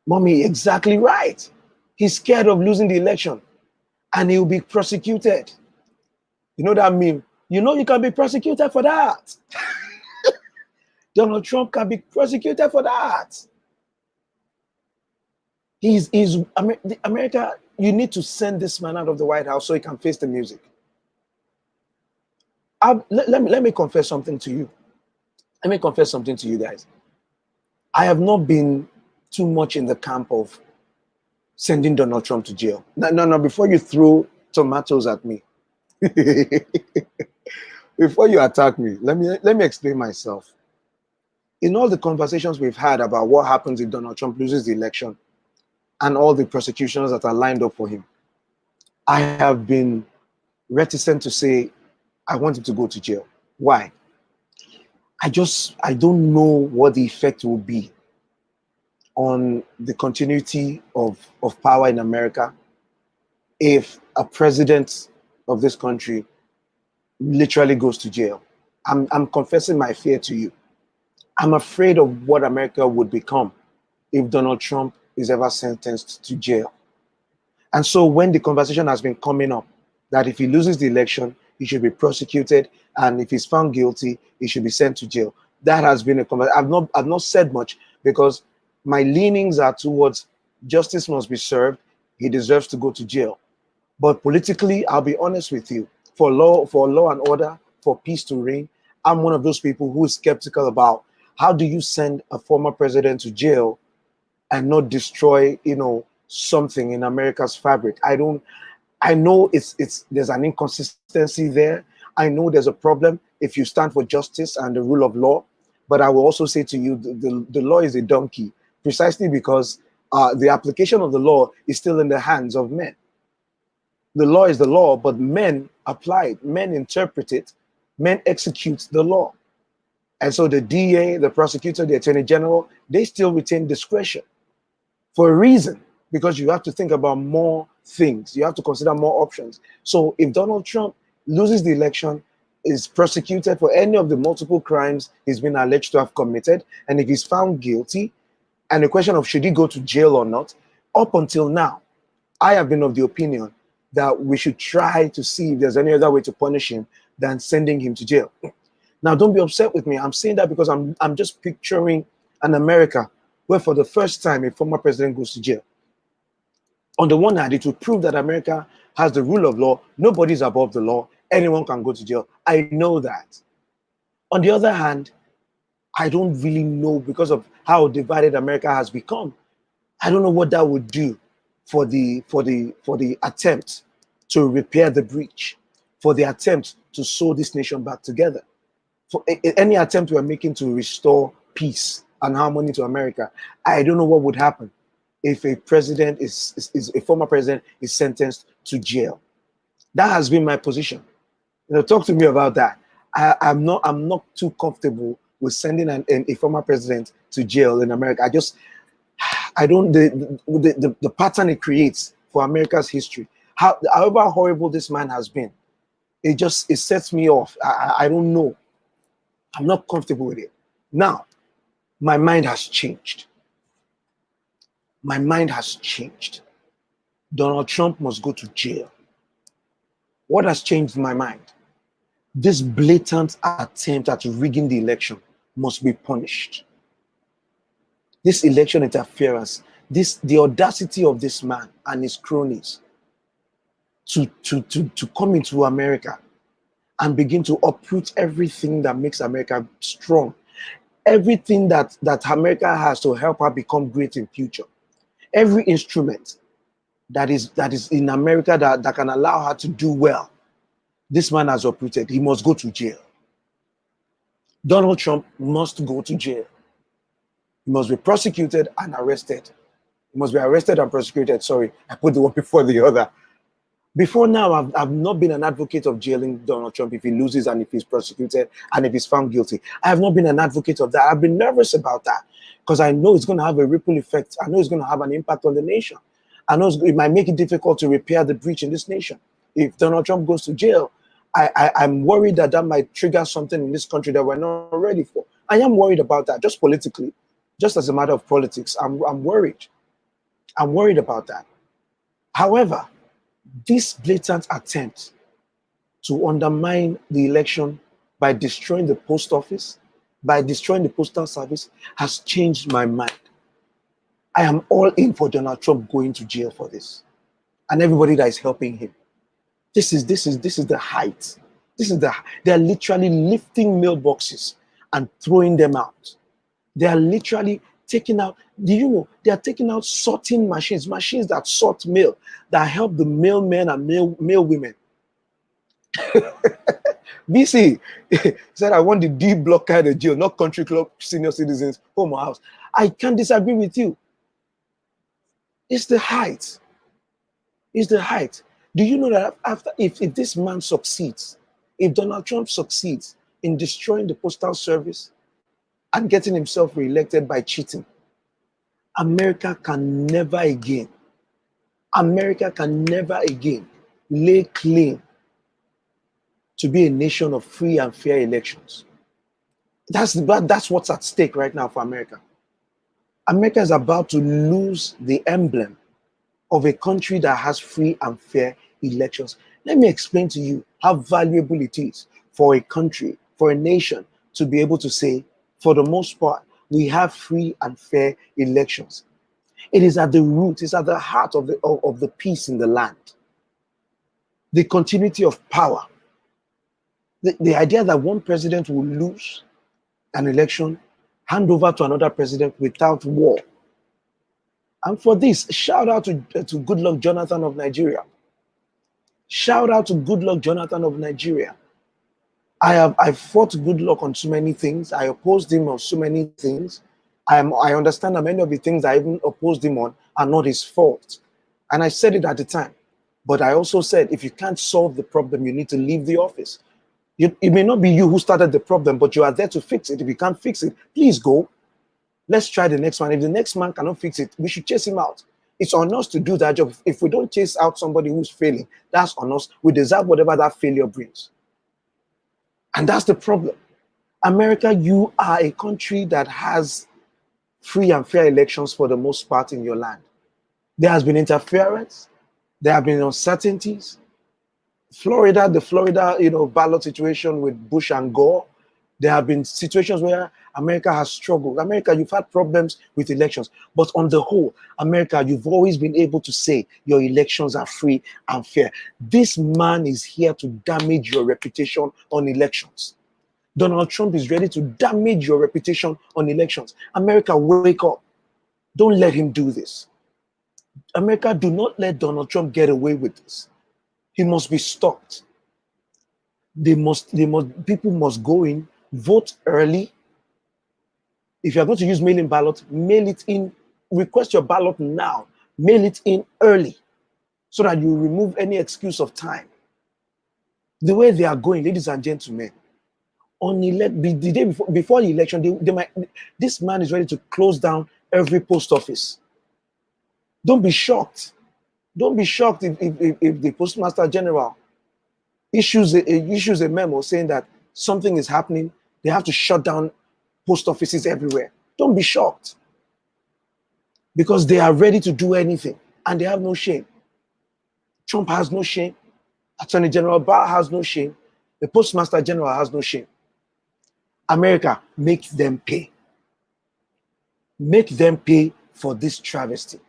Mommy, exactly right. He's scared of losing the election and he'll be prosecuted. You know that meme? You know you can be prosecuted for that. Donald Trump can be prosecuted for that. America, you need to send this man out of the White House so he can face the music. Let me confess something to you. Let me confess something to you guys. I have not been too much in the camp of sending Donald Trump to jail. No, before you throw tomatoes at me, before you attack me, let me explain myself. In all the conversations we've had about what happens if Donald Trump loses the election and all the prosecutions that are lined up for him, I have been reticent to say I want him to go to jail. Why? I don't know what the effect will be on the continuity of power in America if a president of this country literally goes to jail. I'm confessing my fear to you. I'm afraid of what America would become if Donald Trump is ever sentenced to jail. And so when the conversation has been coming up that if he loses the election, he should be prosecuted, and if he's found guilty, he should be sent to jail. That has been a conversation. I've not said much because my leanings are towards justice must be served. He deserves to go to jail. But politically, I'll be honest with you, for law and order, for peace to reign, I'm one of those people who is skeptical about how do you send a former president to jail and not destroy, something in America's fabric. I know there's an inconsistency there. I know there's a problem if you stand for justice and the rule of law. But I will also say to you, the law is a donkey, precisely because the application of the law is still in the hands of men. The law is the law, but men apply it, men interpret it, men execute the law. And so the DA, the prosecutor, the attorney general, they still retain discretion for a reason, because you have to think about more things. You have to consider more options. So if Donald Trump loses the election, is prosecuted for any of the multiple crimes he's been alleged to have committed, and if he's found guilty, And the question of should he go to jail or not, up until now, I have been of the opinion that we should try to see if there's any other way to punish him than sending him to jail. Now, don't be upset with me. I'm saying that because I'm just picturing an America where for the first time a former president goes to jail. On the one hand, it will prove that America has the rule of law. Nobody's above the law. Anyone can go to jail. I know that. On the other hand, I don't really know because of how divided America has become. I don't know what that would do for the attempt to repair the breach, for the attempt to sew this nation back together, for any attempt we're making to restore peace and harmony to America. I don't know what would happen if a president is a former president is sentenced to jail. That has been my position. Talk to me about that. I'm not too comfortable with sending a former president to jail in America. I don't the pattern it creates for America's history. However horrible this man has been, it sets me off. I don't know. I'm not comfortable with it. Now, my mind has changed. My mind has changed. Donald Trump must go to jail. What has changed my mind? This blatant attempt at rigging the election must be punished. This election interference, the audacity of this man and his cronies to come into America and begin to uproot everything that makes America strong, everything that America has to help her become great in future, every instrument that is in America that can allow her to do well. This man has uprooted. He must go to jail. Donald Trump must go to jail. He must be prosecuted and arrested. He must be arrested and prosecuted. Sorry, I put the one before the other. Before now, I've not been an advocate of jailing Donald Trump if he loses and if he's prosecuted and if he's found guilty. I have not been an advocate of that. I've been nervous about that because I know it's going to have a ripple effect. I know it's going to have an impact on the nation. I know it might make it difficult to repair the breach in this nation. If Donald Trump goes to jail, I'm worried that might trigger something in this country that we're not ready for. I am worried about that, just politically, just as a matter of politics. I'm worried. I'm worried about that. However, this blatant attempt to undermine the election by destroying the post office, by destroying the postal service, has changed my mind. I am all in for Donald Trump going to jail for this, and everybody that is helping him. This is the height. They are literally lifting mailboxes and throwing them out. They are literally taking out, do you know, they are taking out sorting machines that sort mail, that help the mailmen and mail women. BC said, I want the D block kind of jail, not country club, senior citizens, home or house. I can't disagree with you. It's the height. It's the height. Do you know that if this man succeeds, if Donald Trump succeeds in destroying the postal service and getting himself reelected by cheating, America can never again lay claim to be a nation of free and fair elections. That's what's at stake right now for America. America is about to lose the emblem of a country that has free and fair elections. Let me explain to you how valuable it is for a country, for a nation to be able to say, for the most part, we have free and fair elections. It is at the root, it's at the heart of the peace in the land. The continuity of power. The idea that one president will lose an election, hand over to another president without war. And for this, shout out to Goodluck Jonathan of Nigeria. Shout out to Goodluck Jonathan of Nigeria. I fought Goodluck on so many things. I opposed him on so many things. I understand that many of the things I even opposed him on are not his fault. And I said it at the time. But I also said, if you can't solve the problem, you need to leave the office. It may not be you who started the problem, but you are there to fix it. If you can't fix it, please go. Let's try the next one. If the next man cannot fix it, we should chase him out. It's on us to do that job. If we don't chase out somebody who's failing, that's on us. We deserve whatever that failure brings. And that's the problem. America, you are a country that has free and fair elections for the most part in your land. There has been interference. There have been uncertainties. The Florida, ballot situation with Bush and Gore. There have been situations where America has struggled. America, you've had problems with elections, but on the whole, America, you've always been able to say your elections are free and fair. This man is here to damage your reputation on elections. Donald Trump is ready to damage your reputation on elections. America, wake up. Don't let him do this. America, do not let Donald Trump get away with this. He must be stopped. People must go in, vote early. If you're going to use mail-in ballot, mail it in, request your ballot now, mail it in early so that you remove any excuse of time. The way they are going, ladies and gentlemen, the day before the election, this man is ready to close down every post office. Don't be shocked. Don't be shocked if the Postmaster General issues a memo saying that something is happening. They have to shut down post offices everywhere. Don't be shocked, because they are ready to do anything and they have no shame. Trump has no shame. Attorney General Barr has no shame. The Postmaster General has no shame. America, make them pay. Make them pay for this travesty.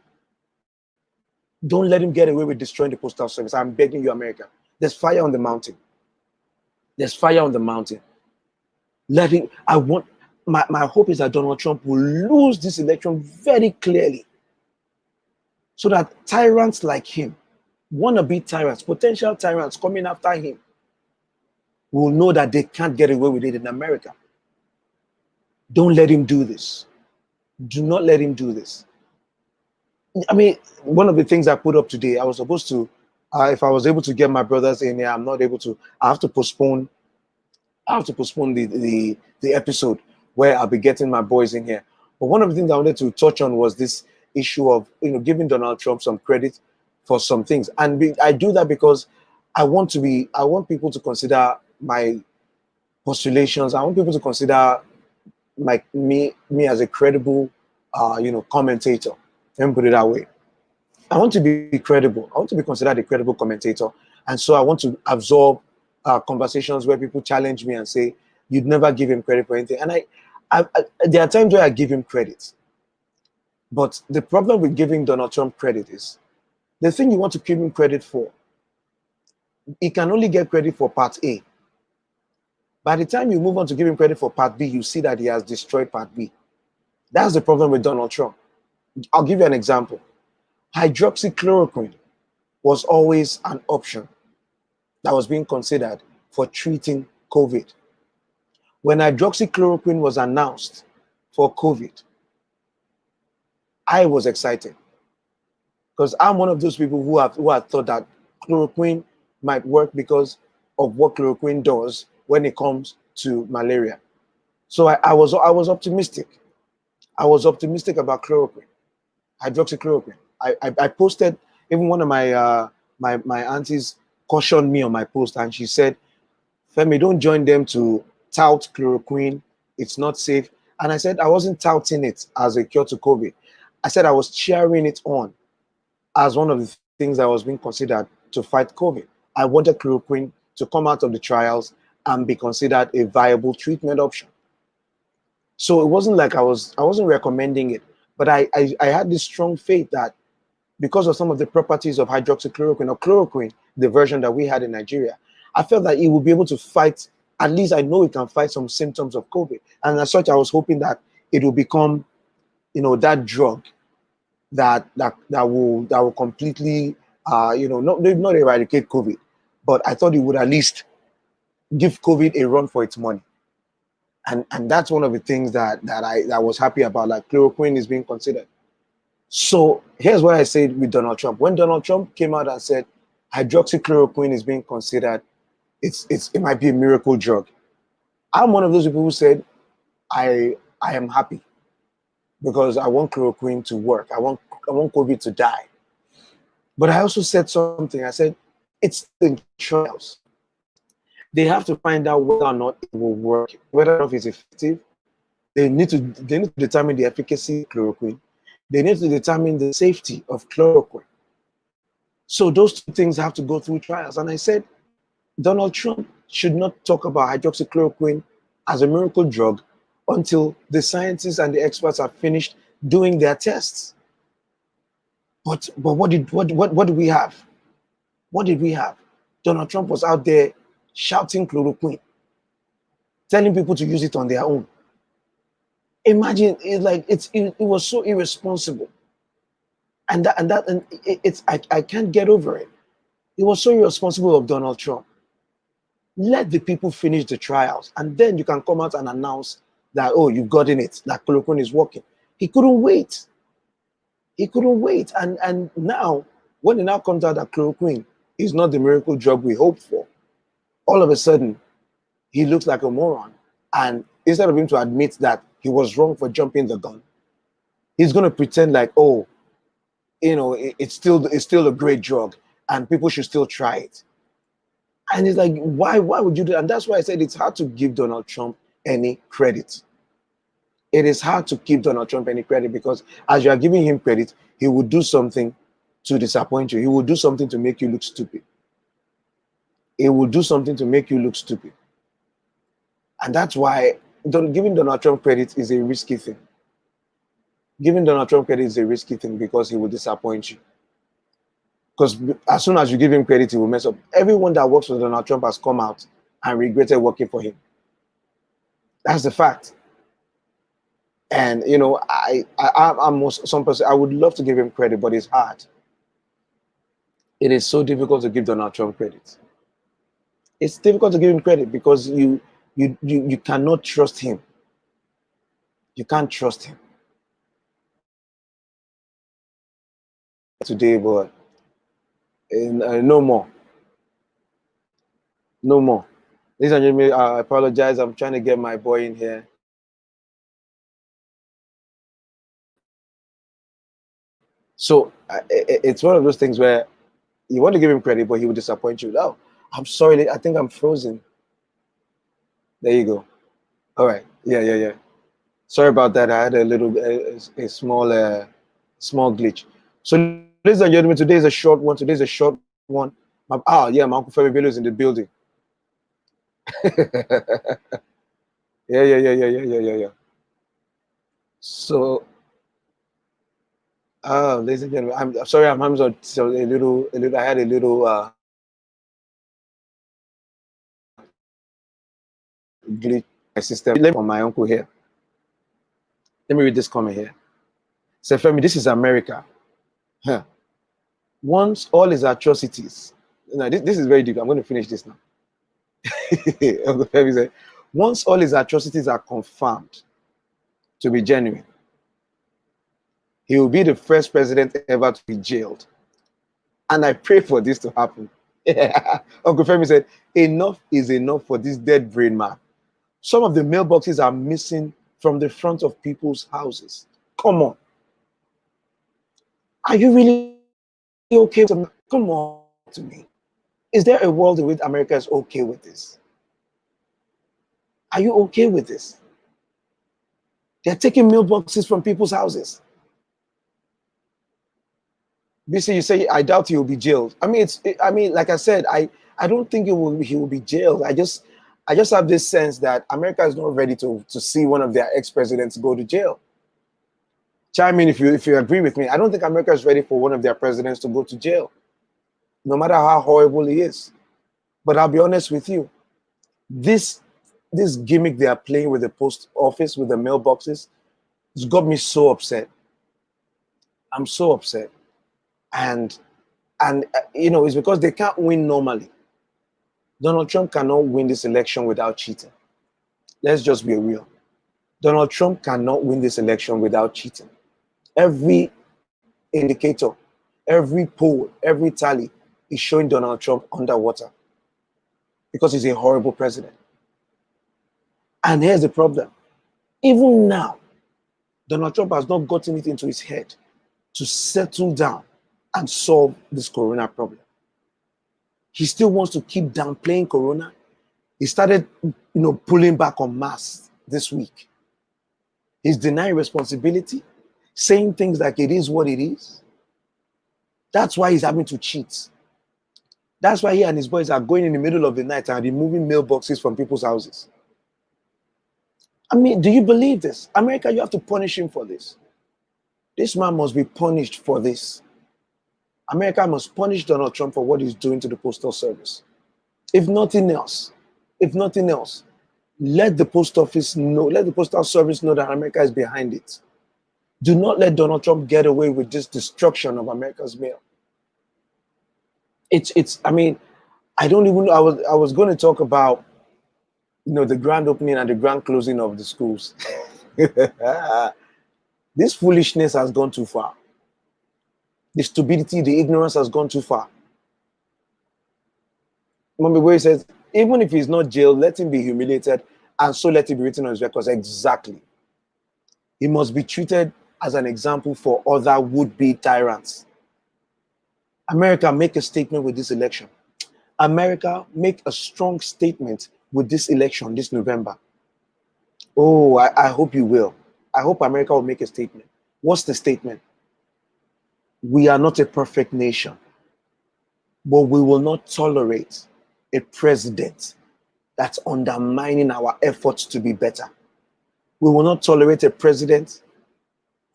Don't let him get away with destroying the postal service. I'm begging you, America. There's fire on the mountain. There's fire on the mountain. My hope is that Donald Trump will lose this election very clearly, so that tyrants like him, wannabe tyrants, potential tyrants coming after him, will know that they can't get away with it in America. Don't let him do this. Do not let him do this. I mean, one of the things I put up today, I was supposed to, if I was able to get my brothers in here, I'm not able to. I have to postpone the episode where I'll be getting my boys in here. But one of the things I wanted to touch on was this issue of giving Donald Trump some credit for some things, and I do that because I want people to consider my postulations. I want people to consider me as a credible, commentator. Let me put it that way. I want to be credible. I want to be considered a credible commentator, and so I want to absorb conversations where people challenge me and say, "You'd never give him credit for anything." And I there are times where I give him credit, but the problem with giving Donald Trump credit is the thing you want to give him credit for. He can only get credit for part A. By the time you move on to give him credit for part B, you see that he has destroyed part B. That's the problem with Donald Trump. I'll give you an example. Hydroxychloroquine was always an option that was being considered for treating COVID. When hydroxychloroquine was announced for COVID, I was excited, because I'm one of those people who had thought that chloroquine might work because of what chloroquine does when it comes to malaria. So I was optimistic. I was optimistic about chloroquine, hydroxychloroquine. I posted, even one of my aunties cautioned me on my post, and she said, "Femi, don't join them to tout chloroquine. It's not safe." And I said I wasn't touting it as a cure to COVID. I said I was cheering it on as one of the things that was being considered to fight COVID. I wanted chloroquine to come out of the trials and be considered a viable treatment option. So it wasn't like I wasn't recommending it, but I had this strong faith that because of some of the properties of hydroxychloroquine or chloroquine, the version that we had in Nigeria, I felt that it would be able to fight, at least I know it can fight some symptoms of COVID. And as such, I was hoping that it will become, that drug that will completely, not eradicate COVID, but I thought it would at least give COVID a run for its money. And that's one of the things that I was happy about, like chloroquine is being considered. So here's what I said with Donald Trump. When Donald Trump came out and said hydroxychloroquine is being considered, it might be a miracle drug, I'm one of those people who said I am happy, because I want chloroquine to work. I want COVID to die. But I also said something. I said it's in trials. They have to find out whether or not it will work, whether or not it's effective, They need to determine the efficacy of chloroquine. They need to determine the safety of chloroquine. So those two things have to go through trials. And I said, Donald Trump should not talk about hydroxychloroquine as a miracle drug until the scientists and the experts are finished doing their tests. But what did we have? What did we have? Donald Trump was out there shouting chloroquine, telling people to use it on their own. Imagine it was so irresponsible. I can't get over it. It was so irresponsible of Donald Trump. Let the people finish the trials, and then you can come out and announce that, oh, you've gotten it, that chloroquine is working. He couldn't wait. He couldn't wait. And now, when it now comes out that chloroquine is not the miracle drug we hoped for, all of a sudden, he looks like a moron. And instead of him to admit that he was wrong for jumping the gun, he's going to pretend like, oh, it's still a great drug and people should still try it. And it's like, why would you do that? And that's why I said it's hard to give Donald Trump any credit. It is hard to give Donald Trump any credit, because as you are giving him credit, he will do something to disappoint you. He will do something to make you look stupid. He will do something to make you look stupid. And that's why giving Donald Trump credit is a risky thing. Giving Donald Trump credit is a risky thing because he will disappoint you. Because as soon as you give him credit, he will mess up. Everyone that works for Donald Trump has come out and regretted working for him. That's the fact. And I'm some person, I would love to give him credit, but it's hard. It is so difficult to give Donald Trump credit. It's difficult to give him credit because you cannot trust him. You can't trust him. Today, but no more. No more. Ladies and gentlemen, I apologize. I'm trying to get my boy in here. So it's one of those things where you want to give him credit, but he will disappoint you. Oh, I'm sorry. I think I'm frozen. There you go. All right. Yeah. Sorry about that. I had a small glitch. So, ladies and gentlemen, today is a short one. My Uncle Femi Bello is in the building. Yeah. So, ladies and gentlemen, I'm sorry, I'm Hamza. So a little. I had a little glitch in my system from my uncle here. Let me read this comment here. Say, Femi, this is America. Huh. Once all his atrocities. This is very deep. I'm going to finish this now. Uncle Femi said, once all his atrocities are confirmed to be genuine, he will be the first president ever to be jailed. And I pray for this to happen. Uncle Femi said, enough is enough for this dead brain man. Some of the mailboxes are missing from the front of people's houses. Come on. Are you really okay with it? Come on to me. Is there a world in which America is okay with this? Are you okay with this? They're taking mailboxes from people's houses. BC, you say, I doubt he will be jailed. I mean, like I said, I don't think he will be jailed. I just have this sense that America is not ready to see one of their ex-presidents go to jail. Chime in if you agree with me. I don't think America is ready for one of their presidents to go to jail, no matter how horrible he is. But I'll be honest with you, this gimmick they are playing with the post office, with the mailboxes, it's got me so upset. I'm so upset. And it's because they can't win normally. Donald Trump cannot win this election without cheating. Let's just be real. Donald Trump cannot win this election without cheating. Every indicator, every poll, every tally is showing Donald Trump underwater because he's a horrible president. And here's the problem. Even now, Donald Trump has not gotten it into his head to settle down and solve this corona problem. He still wants to keep downplaying corona. He started, pulling back on masks this week. He's denying responsibility, saying things like it is what it is. That's why he's having to cheat. That's why he and his boys are going in the middle of the night and removing mailboxes from people's houses. I mean, do you believe this? America, you have to punish him for this. This man must be punished for this. America must punish Donald Trump for what he's doing to the postal service. If nothing else, let the post office know, let the postal service know that America is behind it. Do not let Donald Trump get away with this destruction of America's mail. I mean, I don't even know. I was going to talk about, the grand opening and the grand closing of the schools. This foolishness has gone too far. The stupidity, the ignorance has gone too far. Remember where he says, even if he's not jailed, let him be humiliated, and so let it be written on his records. Exactly. He must be treated as an example for other would-be tyrants. America, make a statement with this election. America, make a strong statement with this election this November. Oh, I hope you will. I hope America will make a statement. What's the statement? We are not a perfect nation, but we will not tolerate a president that's undermining our efforts to be better. We will not tolerate a president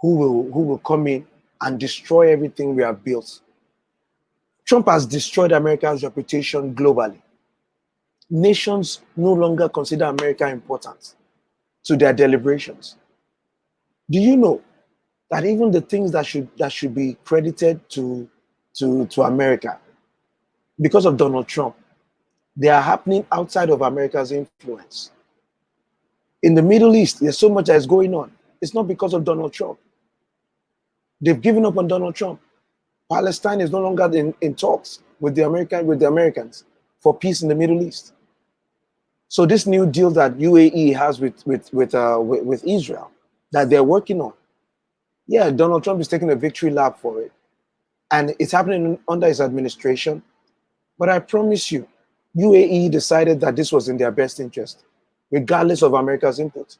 who will come in and destroy everything we have built. Trump has destroyed America's reputation globally. Nations no longer consider America important to their deliberations. Do you know that even the things that should be credited to America because of Donald Trump, they are happening outside of America's influence? In the Middle East, there's so much that is going on. It's not because of Donald Trump. They've given up on Donald Trump. Palestine is no longer in talks with the Americans for peace in the Middle East. So this new deal that UAE has with Israel that they're working on, yeah, Donald Trump is taking a victory lap for it, and it's happening under his administration. But I promise you, UAE decided that this was in their best interest, regardless of America's input,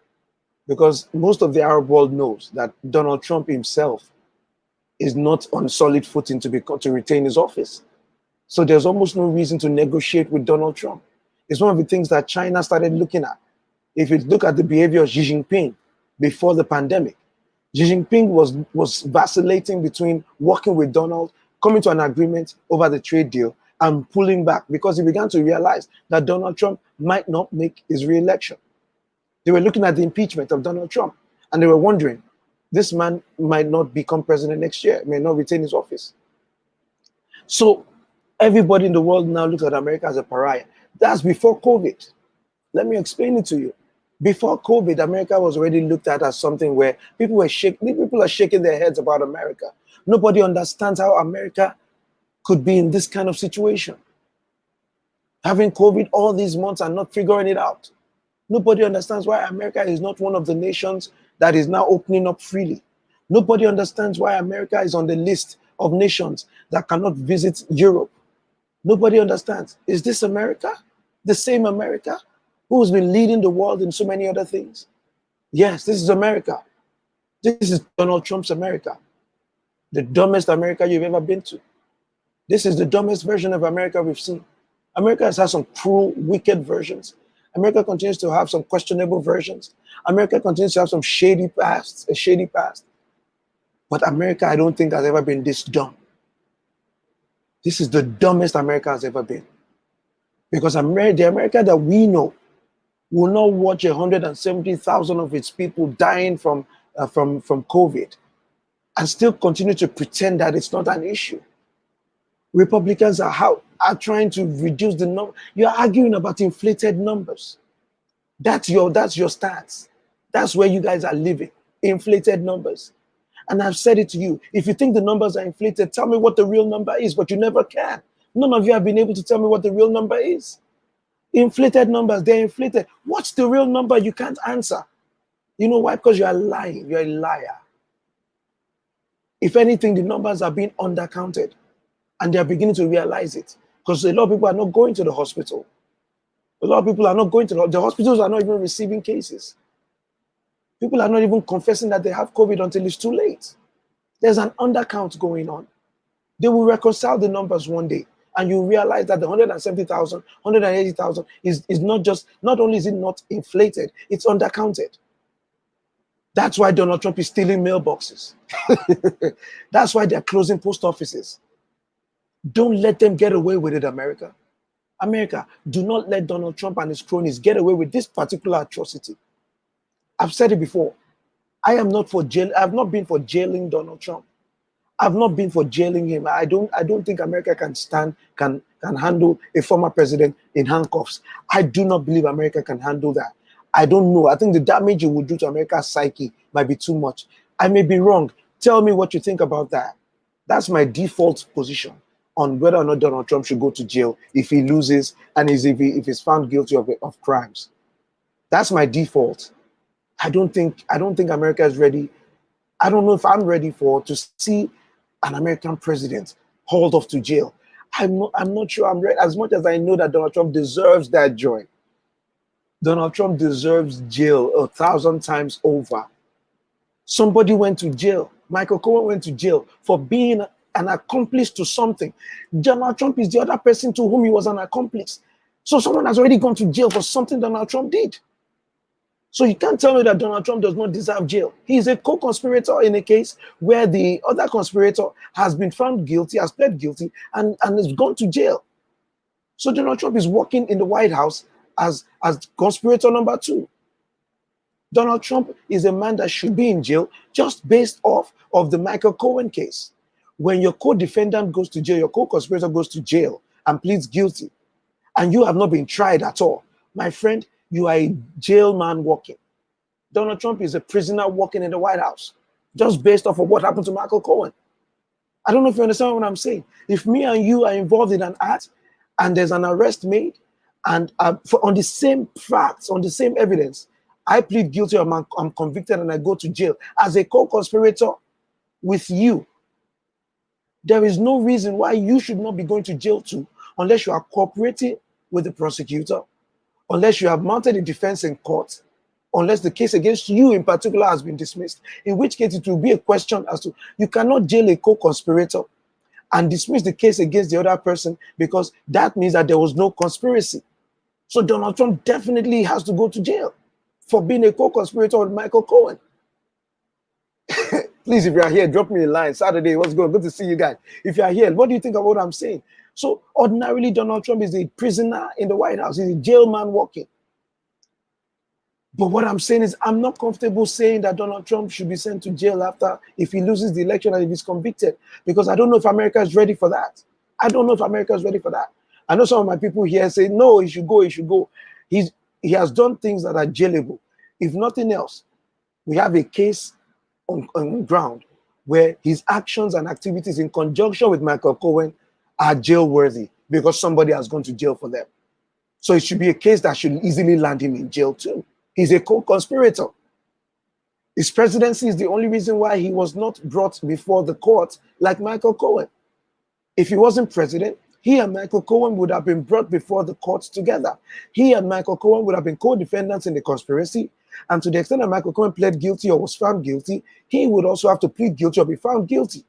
because most of the Arab world knows that Donald Trump himself is not on solid footing to retain his office. So there's almost no reason to negotiate with Donald Trump. It's one of the things that China started looking at. If you look at the behavior of Xi Jinping before the pandemic, Xi Jinping was vacillating between working with Donald, coming to an agreement over the trade deal, and pulling back because he began to realize that Donald Trump might not make his re-election. They were looking at the impeachment of Donald Trump, and they were wondering, this man might not become president next year, may not retain his office. So everybody in the world now looks at America as a pariah. That's before COVID. Let me explain it to you. Before COVID, America was already looked at as something where people are shaking their heads about America. Nobody understands how America could be in this kind of situation. Having COVID all these months and not figuring it out. Nobody understands why America is not one of the nations that is now opening up freely. Nobody understands why America is on the list of nations that cannot visit Europe. Nobody understands. Is this America? The same America who's been leading the world in so many other things? Yes, this is America. This is Donald Trump's America. The dumbest America you've ever been to. This is the dumbest version of America we've seen. America has had some cruel, wicked versions. America continues to have some questionable versions. America continues to have some shady past. But America, I don't think, has ever been this dumb. This is the dumbest America has ever been. Because the America that we know will not watch 170,000 of its people dying from COVID and still continue to pretend that it's not an issue. Republicans are trying to reduce the number. You're arguing about inflated numbers. That's your stance. That's where you guys are living. Inflated numbers. And I've said it to you. If you think the numbers are inflated, tell me what the real number is, but you never can. None of you have been able to tell me what the real number is. Inflated numbers, they're inflated. What's the real number? You can't answer. You know why? Because you are lying. You're a liar. If anything, the numbers are being undercounted. And they're beginning to realize it. Because a lot of people are not going to the hospital. A lot of people are not going to the hospitals are not even receiving cases. People are not even confessing that they have COVID until it's too late. There's an undercount going on. They will reconcile the numbers one day, and you realize that the 170,000, 180,000 is not only is it not inflated, it's undercounted. That's why Donald Trump is stealing mailboxes. That's why they're closing post offices. Don't let them get away with it, America. America, do not let Donald Trump and his cronies get away with this particular atrocity. I've said it before. I am not for jail. I've not been for jailing Donald Trump. I've not been for jailing him. I don't think America can handle a former president in handcuffs. I do not believe America can handle that. I don't know. I think the damage it would do to America's psyche might be too much. I may be wrong. Tell me what you think about that. That's my default position on whether or not Donald Trump should go to jail if he loses and if he's found guilty of crimes. That's my default. I don't think America is ready. I don't know if I'm ready to see an American president hauled off to jail. I'm not sure I'm ready. As much as I know that Donald Trump deserves that joy, Donald Trump deserves jail 1,000 times over. Somebody went to jail. Michael Cohen went to jail for being an accomplice to something. Donald Trump is the other person to whom he was an accomplice. So someone has already gone to jail for something Donald Trump did. So you can't tell me that Donald Trump does not deserve jail. He is a co-conspirator in a case where the other conspirator has been found guilty, has pled guilty, and has gone to jail. So Donald Trump is working in the White House as conspirator number 2. Donald Trump is a man that should be in jail just based off of the Michael Cohen case. When your co-defendant goes to jail, your co-conspirator goes to jail and pleads guilty, and you have not been tried at all, my friend, you are a jail man walking. Donald Trump is a prisoner walking in the White House, just based off of what happened to Michael Cohen. I don't know if you understand what I'm saying. If me and you are involved in an act and there's an arrest made, and on the same facts, on the same evidence, I plead guilty, I'm convicted, and I go to jail as a co-conspirator with you, there is no reason why you should not be going to jail too, unless you are cooperating with the prosecutor, unless you have mounted a defense in court, unless the case against you in particular has been dismissed, in which case it will be a question as to, you cannot jail a co-conspirator and dismiss the case against the other person, because that means that there was no conspiracy. So Donald Trump definitely has to go to jail for being a co-conspirator with Michael Cohen. Please, if you are here, drop me a line. Saturday, what's going on? Good to see you guys. If you are here, what do you think about what I'm saying? So ordinarily, Donald Trump is a prisoner in the White House. He's a jail man walking. But what I'm saying is, I'm not comfortable saying that Donald Trump should be sent to jail if he loses the election and if he's convicted, because I don't know if America is ready for that. I don't know if America is ready for that. I know some of my people here say, no, he should go, he should go. He has done things that are jailable. If nothing else, we have a case on ground where his actions and activities in conjunction with Michael Cohen are jail worthy because somebody has gone to jail for them. So it should be a case that should easily land him in jail too. He's a co-conspirator. His presidency is the only reason why he was not brought before the court like Michael Cohen. If he wasn't president, he and Michael Cohen would have been brought before the courts together. He and Michael Cohen would have been co-defendants in the conspiracy. And to the extent that Michael Cohen pled guilty or was found guilty, he would also have to plead guilty or be found guilty.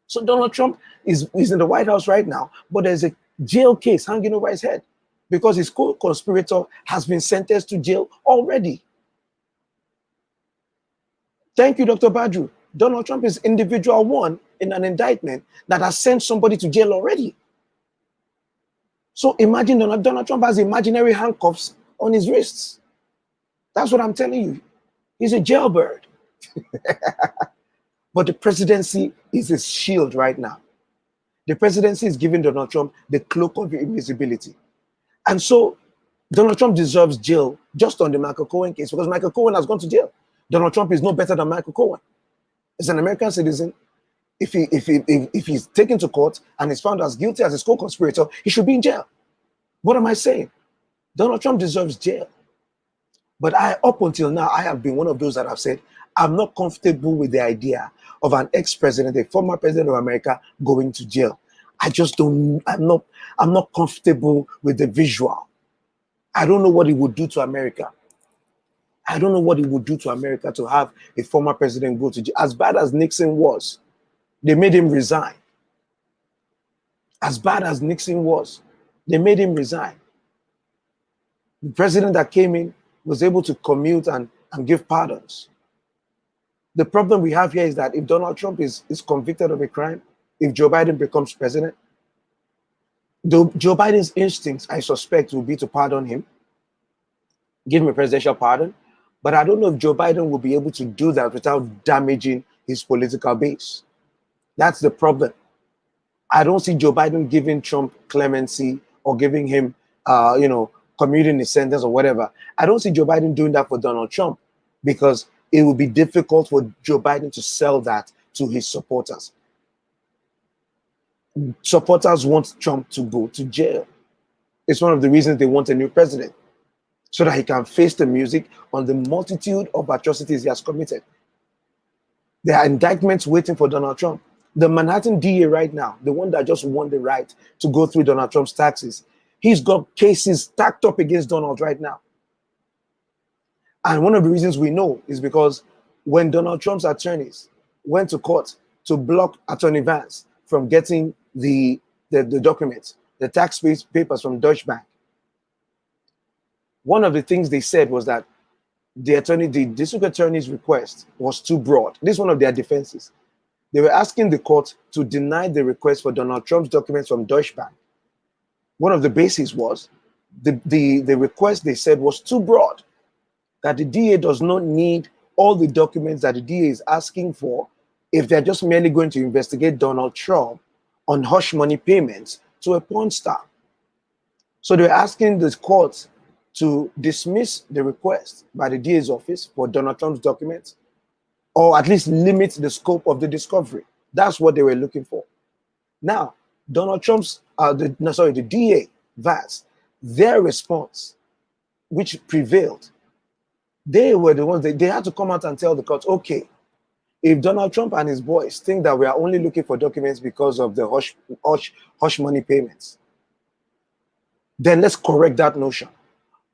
So Donald Trump is in the White House right now, but there's a jail case hanging over his head because his co-conspirator has been sentenced to jail already. Thank you, Dr. Badru. Donald Trump is individual one in an indictment that has sent somebody to jail already. So imagine Donald Trump has imaginary handcuffs on his wrists. That's what I'm telling you. He's a jailbird. But the presidency is his shield right now. The presidency is giving Donald Trump the cloak of invisibility. And so Donald Trump deserves jail just on the Michael Cohen case because Michael Cohen has gone to jail. Donald Trump is no better than Michael Cohen. He's an American citizen. If he's taken to court and is found as guilty as his co-conspirator, he should be in jail. What am I saying? Donald Trump deserves jail. But up until now, I have been one of those that have said, I'm not comfortable with the idea of an ex-president, a former president of America, going to jail. I'm not comfortable with the visual. I don't know what it would do to America. I don't know what it would do to America to have a former president go to jail. As bad as Nixon was, they made him resign. As bad as Nixon was, they made him resign. The president that came in was able to commute and give pardons. The problem we have here is that if Donald Trump is convicted of a crime, if Joe Biden becomes president, Joe Biden's instincts, I suspect, will be to pardon him, give him a presidential pardon. But I don't know if Joe Biden will be able to do that without damaging his political base. That's the problem. I don't see Joe Biden giving Trump clemency or giving him, commuting his sentence or whatever. I don't see Joe Biden doing that for Donald Trump because it will be difficult for Joe Biden to sell that to his supporters. Supporters want Trump to go to jail. It's one of the reasons they want a new president, so that he can face the music on the multitude of atrocities he has committed. There are indictments waiting for Donald Trump. The Manhattan DA right now, the one that just won the right to go through Donald Trump's taxes, he's got cases stacked up against Donald right now. And one of the reasons we know is because when Donald Trump's attorneys went to court to block Attorney Vance from getting the documents, the tax papers from Deutsche Bank, one of the things they said was that the district attorney's request was too broad. This is one of their defenses. They were asking the court to deny the request for Donald Trump's documents from Deutsche Bank. One of the bases was the request, they said, was too broad, that the DA does not need all the documents that the DA is asking for if they're just merely going to investigate Donald Trump on hush money payments to a porn star. So they're asking the court to dismiss the request by the DA's office for Donald Trump's documents, or at least limit the scope of the discovery. That's what they were looking for. Now, Donald Trump's, the DA, Vance, their response, which prevailed, they were the ones, they had to come out and tell the court, okay, if Donald Trump and his boys think that we are only looking for documents because of the hush money payments, then let's correct that notion.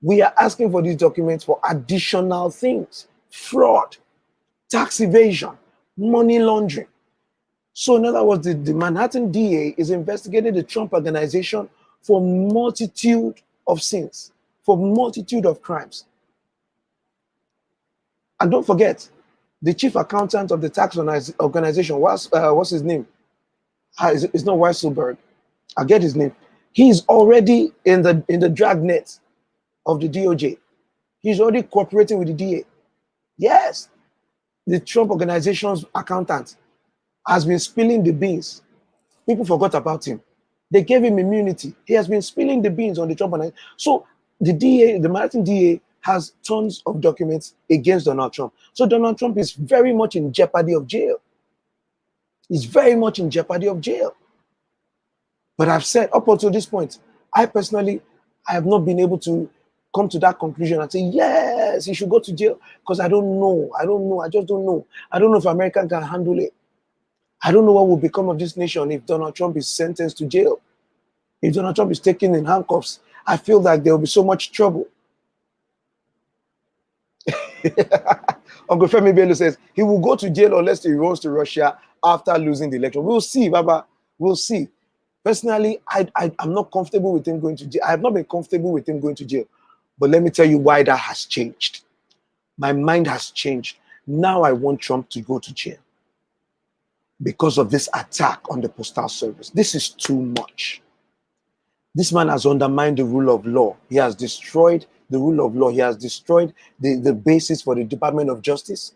We are asking for these documents for additional things: fraud, tax evasion, money laundering. So in other words, the Manhattan DA is investigating the Trump organization for multitude of sins, for multitude of crimes. And don't forget, the chief accountant of the tax organization, what's his name? It's not Weisselberg. I'll get his name. He's already in the dragnet of the DOJ. He's already cooperating with the DA. Yes, the Trump organization's accountant has been spilling the beans. People forgot about him. They gave him immunity. He has been spilling the beans on the Trump organization. So the DA, the Manhattan DA, has tons of documents against Donald Trump. So Donald Trump is very much in jeopardy of jail. He's very much in jeopardy of jail. But I've said up until this point, I have not been able to come to that conclusion and say, yes, he should go to jail, because I don't know. I just don't know. I don't know if America can handle it. I don't know what will become of this nation if Donald Trump is sentenced to jail. If Donald Trump is taken in handcuffs, I feel like there will be so much trouble. Uncle Femi Bello says he will go to jail unless he runs to Russia after losing the election. We'll see, Baba. We'll see. Personally, I'm not comfortable with him going to jail. I have not been comfortable with him going to jail. But let me tell you why that has changed. My mind has changed. Now I want Trump to go to jail because of this attack on the postal service. This is too much. This man has undermined the rule of law. He has destroyed the rule of law. He has destroyed the basis for the Department of Justice.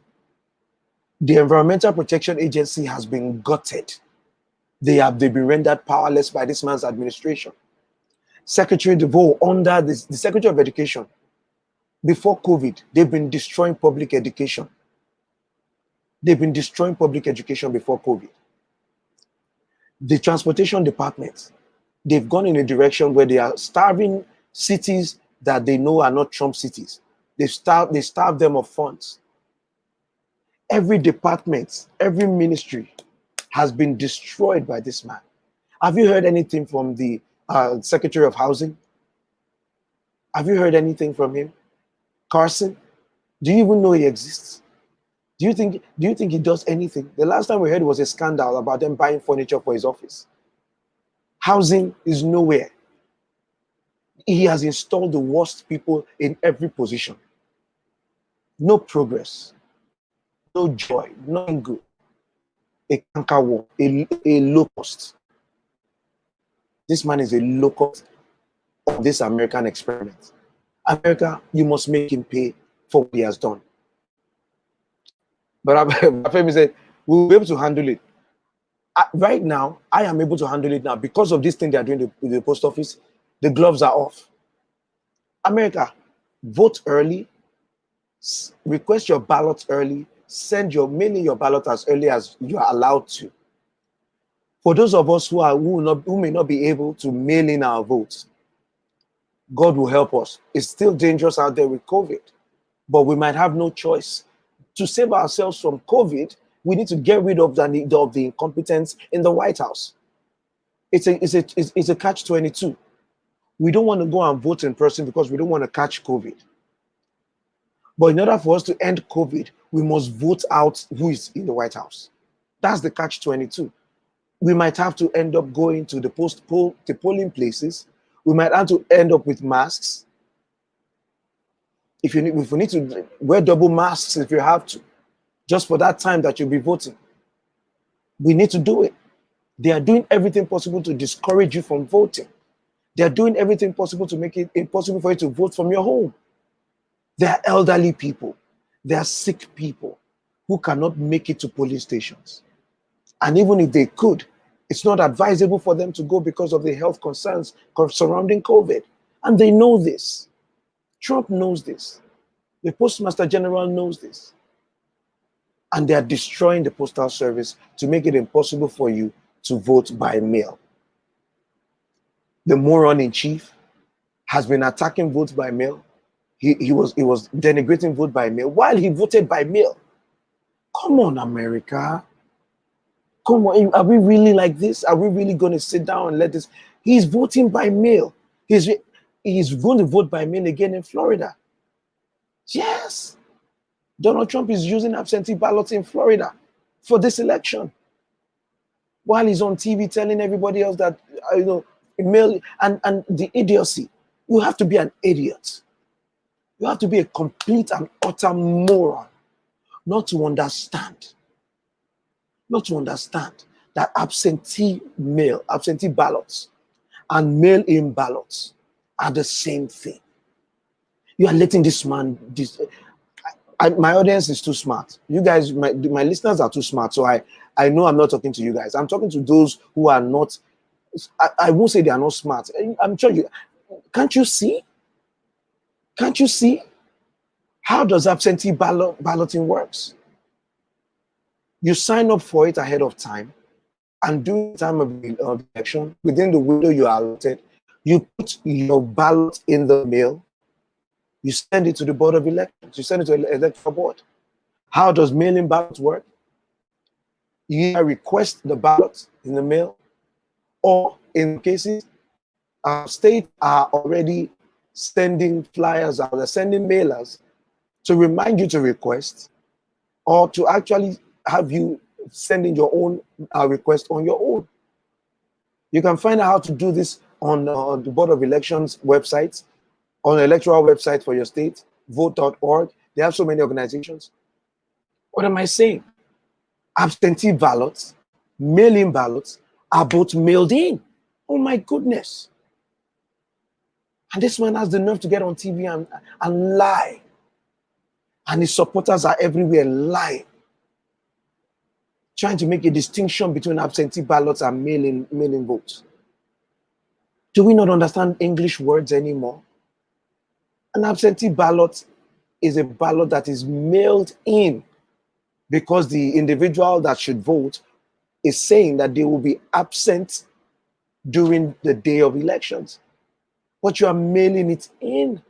The Environmental Protection Agency has been gutted. They've been rendered powerless by this man's administration. Secretary DeVoe, under the Secretary of Education, before COVID, they've been destroying public education. They've been destroying public education before COVID. The Transportation Department, they've gone in a direction where they are starving cities that they know are not Trump cities. They starve them of funds. Every department, every ministry has been destroyed by this man. Have you heard anything from the Secretary of Housing? Have you heard anything from him? Carson, Do you even know he exists? Do you think he does anything? The last time we heard was a scandal about them buying furniture for his office. Housing is nowhere. He has installed the worst people in every position. No progress, no joy, nothing good. A canker worm, a locust. This man is a locust of this American experiment. America, you must make him pay for what he has done. But Femi said, we'll be able to handle it. Right now, I am able to handle it now because of this thing they are doing with the post office. The gloves are off. America, vote early, request your ballot early, mail in your ballot as early as you are allowed to. For those of us who may not be able to mail in our votes, God will help us. It's still dangerous out there with COVID, but we might have no choice. To save ourselves from COVID, we need to get rid of the incompetence in the White House. It's a catch-22. We don't want to go and vote in person because we don't want to catch COVID. But in order for us to end COVID, we must vote out who is in the White House. That's the catch-22. We might have to end up going to the polling places. We might have to end up with masks. If we need to wear double masks if you have to, just for that time that you'll be voting. We need to do it. They are doing everything possible to discourage you from voting. They are doing everything possible to make it impossible for you to vote from your home. There are elderly people. There are sick people who cannot make it to polling stations. And even if they could, it's not advisable for them to go because of the health concerns surrounding COVID. And they know this. Trump knows this. The Postmaster General knows this. And they are destroying the postal service to make it impossible for you to vote by mail. The moron in chief has been attacking votes by mail. He was denigrating vote by mail while he voted by mail. Come on, America. Come on, are we really like this? Are we really going to sit down and let this? He's voting by mail. He's going to vote by mail again in Florida. Yes. Donald Trump is using absentee ballots in Florida for this election. While he's on TV telling everybody else that, mail and the idiocy. You have to be an idiot. You have to be a complete and utter moron not to understand that absentee ballots and mail-in ballots are the same thing. You are letting this man, my audience is too smart. You guys, my listeners are too smart, so I know I'm not talking to you guys. I'm talking to those who are not, I won't say they are not smart. I'm sure you, can't you see? Can't you see? How does absentee balloting works? You sign up for it ahead of time, and during the time of the election, within the window you are allotted, you put your ballot in the mail, you send it to the Board of Elections, you send it to the Electoral Board. How does mail-in ballots work? You either request the ballot in the mail, or in cases, states are already sending flyers out, they're sending mailers to remind you to request, or to actually have you send in your own request on your own. You can find out how to do this on the Board of Elections websites, on the electoral website for your state, vote.org. They have so many organizations. What am I saying? Absentee ballots, mail-in ballots are both mailed in. Oh my goodness. And this man has the nerve to get on TV and lie. And his supporters are everywhere lying, trying to make a distinction between absentee ballots and mail-in votes. Do we not understand English words anymore? An absentee ballot is a ballot that is mailed in because the individual that should vote is saying that they will be absent during the day of elections. But you are mailing it in.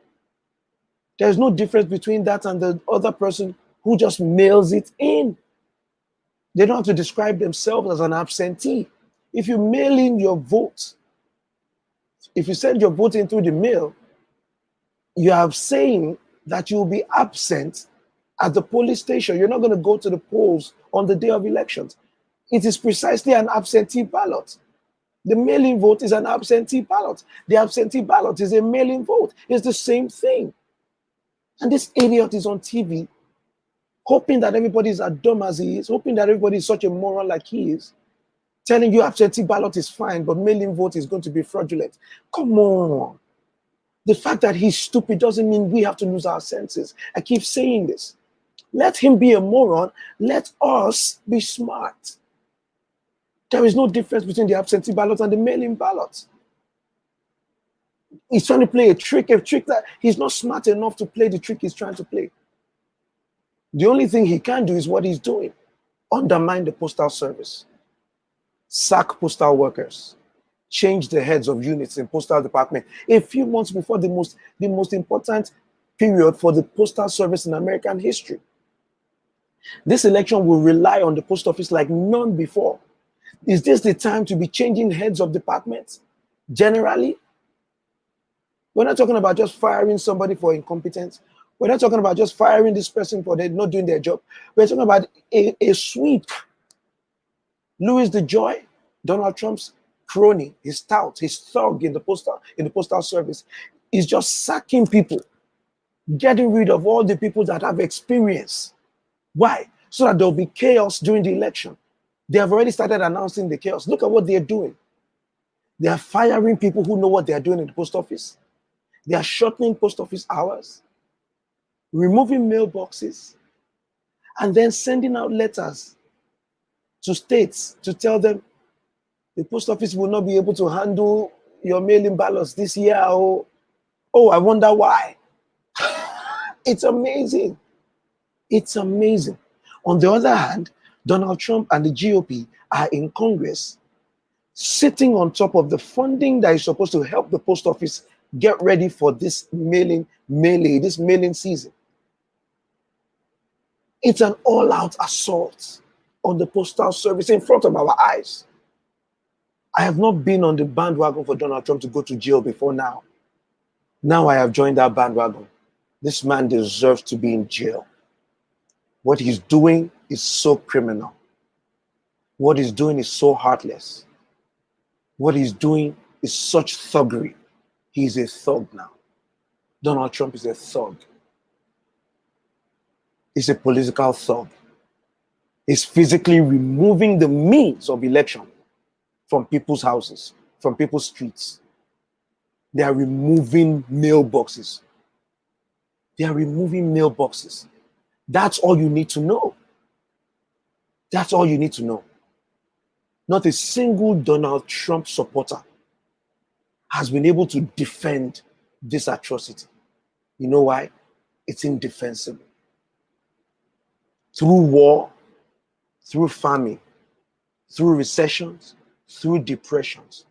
There's no difference between that and the other person who just mails it in. They don't have to describe themselves as an absentee. If you mail in your vote, if you send your vote in through the mail, you are saying that you will be absent At the polling station, you're not going to go to the polls on the day of elections. It is precisely an absentee ballot. The mail-in vote is an absentee ballot. The absentee ballot is a mail-in vote. It's the same thing. And this idiot is on TV, hoping that everybody is as dumb as he is, hoping that everybody is such a moron like he is, telling you absentee ballot is fine, but mail-in vote is going to be fraudulent. Come on. The fact that he's stupid doesn't mean we have to lose our senses. I keep saying this. Let him be a moron. Let us be smart. There is no difference between the absentee ballot and the mail-in ballot. He's trying to play a trick that he's not smart enough to play the trick he's trying to play. The only thing he can do is what he's doing. Undermine the postal service. Sack postal workers. Change the heads of units in postal department. A few months before the most important period for the postal service in American history. This election will rely on the post office like none before. Is this the time to be changing heads of departments? Generally, we're not talking about just firing somebody for incompetence. We're not talking about just firing this person for they not doing their job. We're talking about a sweep. Louis DeJoy, Donald Trump's crony, his tout, his thug in the postal service, is just sacking people, getting rid of all the people that have experience. Why? So that there'll be chaos during the election. They have already started announcing the chaos. Look at what they're doing. They are firing people who know what they are doing in the post office. They are shortening post office hours, removing mailboxes, and then sending out letters to states to tell them the post office will not be able to handle your mail-in ballots this year. Oh, I wonder why. It's amazing. It's amazing. On the other hand, Donald Trump and the GOP are in Congress sitting on top of the funding that is supposed to help the post office get ready for this mailing season. It's an all-out assault on the postal service in front of our eyes. I have not been on the bandwagon for Donald Trump to go to jail before now. Now I have joined that bandwagon. This man deserves to be in jail. What he's doing is so criminal. What he's doing is so heartless. What he's doing is such thuggery. He's a thug now. Donald Trump is a thug. He's a political thug. He's physically removing the means of election from people's houses, from people's streets. They are removing mailboxes. They are removing mailboxes. That's all you need to know. That's all you need to know. Not a single Donald Trump supporter has been able to defend this atrocity. You know why? It's indefensible. Through war, through famine, through recessions, through depressions,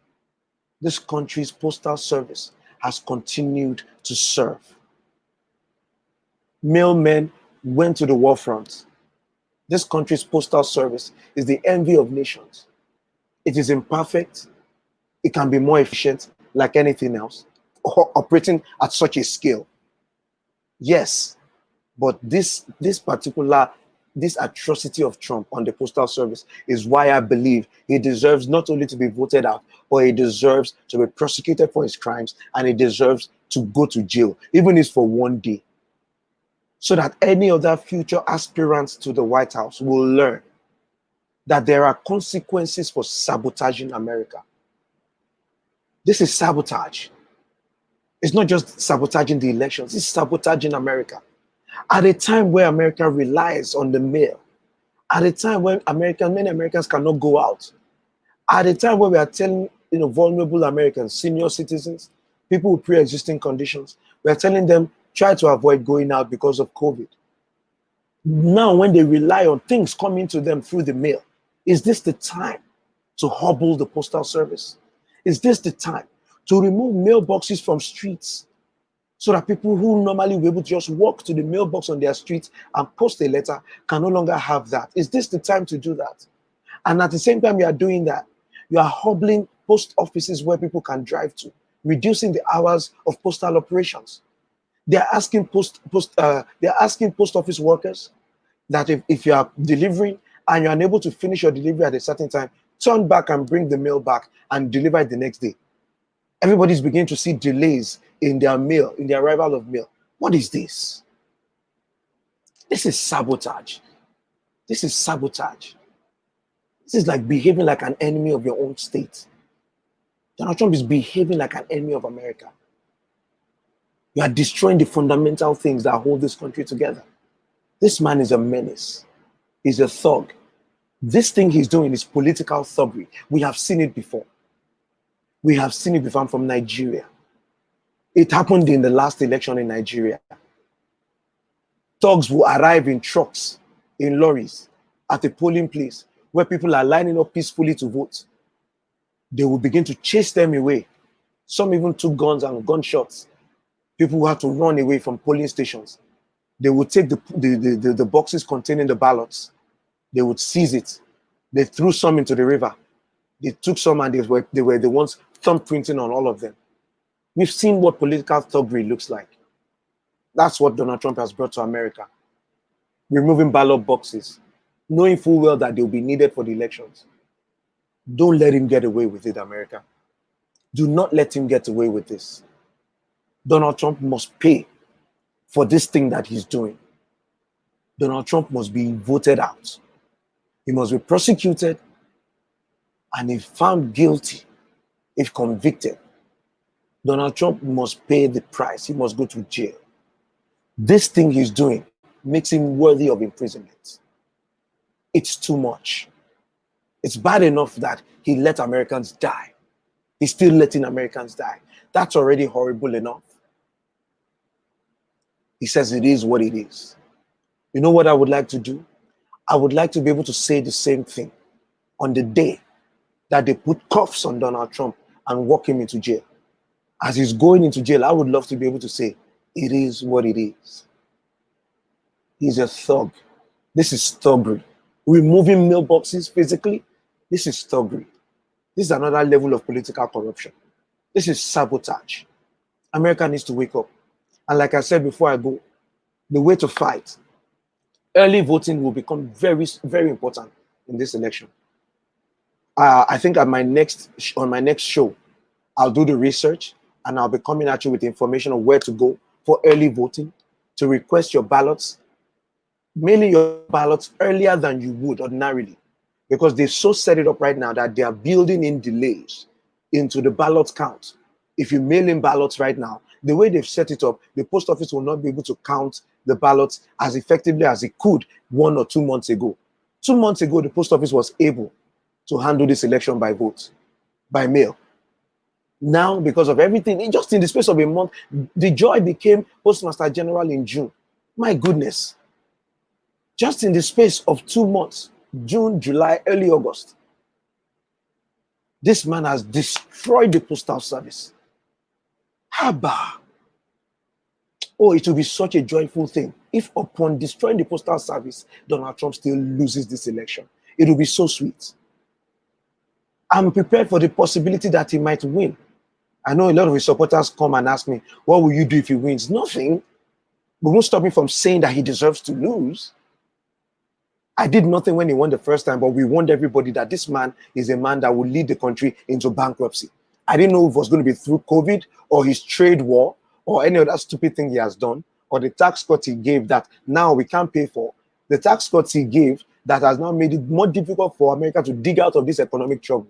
this country's postal service has continued to serve. Mailmen went to the war front. This country's postal service is the envy of nations. It is imperfect. It can be more efficient, like anything else, operating at such a scale. Yes, but this atrocity of Trump on the postal service is why I believe he deserves not only to be voted out, but he deserves to be prosecuted for his crimes, and he deserves to go to jail, even if for one day, so that any other future aspirants to the White House will learn that there are consequences for sabotaging America. This is sabotage. It's not just sabotaging the elections, it's sabotaging America. At a time where America relies on the mail, at a time when many Americans cannot go out, at a time where we are telling vulnerable Americans, senior citizens, people with pre-existing conditions, we are telling them try to avoid going out because of COVID. Now, when they rely on things coming to them through the mail, is this the time to hobble the postal service? Is this the time to remove mailboxes from streets so that people who normally be able to just walk to the mailbox on their street and post a letter can no longer have that? Is this the time to do that? And at the same time you are doing that, you are hobbling post offices where people can drive to, reducing the hours of postal operations. They're asking post office workers that if you are delivering and you're unable to finish your delivery at a certain time, turn back and bring the mail back and deliver it the next day. Everybody's beginning to see delays in their mail, in the arrival of mail. What is this? This is sabotage. This is sabotage. This is like behaving like an enemy of your own state. Donald Trump is behaving like an enemy of America. You are destroying the fundamental things that hold this country together. This man is a menace. He's a thug. This thing he's doing is political thuggery. We have seen it before. We have seen it before. I'm from Nigeria. It happened in the last election in Nigeria. Thugs will arrive in trucks, in lorries, at a polling place where people are lining up peacefully to vote. They will begin to chase them away. Some even took guns and gunshots. People who had to run away from polling stations. They would take the boxes containing the ballots. They would seize it. They threw some into the river. They took some and they were the ones thumbprinting on all of them. We've seen what political thuggery looks like. That's what Donald Trump has brought to America. Removing ballot boxes, knowing full well that they'll be needed for the elections. Don't let him get away with it, America. Do not let him get away with this. Donald Trump must pay for this thing that he's doing. Donald Trump must be voted out. He must be prosecuted, and if found guilty, if convicted, Donald Trump must pay the price. He must go to jail. This thing he's doing makes him worthy of imprisonment. It's too much. It's bad enough that he let Americans die. He's still letting Americans die. That's already horrible enough. He says it is what it is. You know what I would like to do? I would like to be able to say the same thing on the day that they put cuffs on Donald Trump and walk him into jail. As he's going into jail, I would love to be able to say, it is what it is. He's a thug. This is thuggery. Removing mailboxes physically, this is thuggery. This is another level of political corruption. This is sabotage. America needs to wake up. And like I said before I go, the way to fight, early voting will become very, very important in this election. I think on my next show, I'll do the research and I'll be coming at you with information on where to go for early voting, to request your ballots, mailing your ballots earlier than you would ordinarily, because they've so set it up right now that they are building in delays into the ballot count. If you mail in ballots right now, the way they've set it up, the post office will not be able to count the ballots as effectively as it could 1 or 2 months ago. 2 months ago, the post office was able to handle this election by vote, by mail. Now, because of everything, just in the space of a month, the joy became Postmaster General in June. My goodness. Just in the space of 2 months, June, July, early August, this man has destroyed the postal service. Haba. Oh, it will be such a joyful thing if upon destroying the postal service, Donald Trump still loses this election. It will be so sweet. I'm prepared for the possibility that he might win. I know a lot of his supporters come and ask me, what will you do if he wins? Nothing. But won't stop me from saying that he deserves to lose. I did nothing when he won the first time, but we warned everybody that this man is a man that will lead the country into bankruptcy. I didn't know if it was going to be through COVID or his trade war or any other stupid thing he has done, or the tax cut he gave that now we can't pay for. The tax cuts he gave that has now made it more difficult for America to dig out of this economic trouble.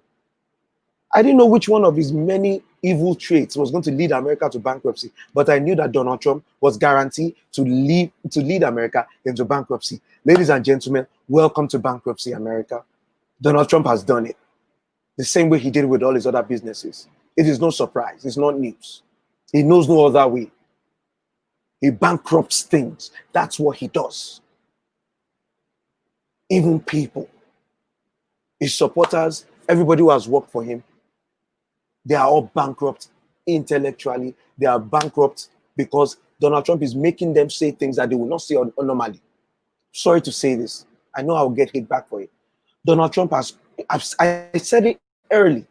I didn't know which one of his many evil traits was going to lead America to bankruptcy, but I knew that Donald Trump was guaranteed to lead America into bankruptcy. Ladies and gentlemen, welcome to bankruptcy, America. Donald Trump has done it the same way he did with all his other businesses. It is no surprise. It's not news. He knows no other way. He bankrupts things. That's what he does. Even people, his supporters, everybody who has worked for him, they are all bankrupt intellectually. They are bankrupt because Donald Trump is making them say things that they will not say normally. Sorry to say this. I know I'll get hit back for it. Donald Trump I said it early,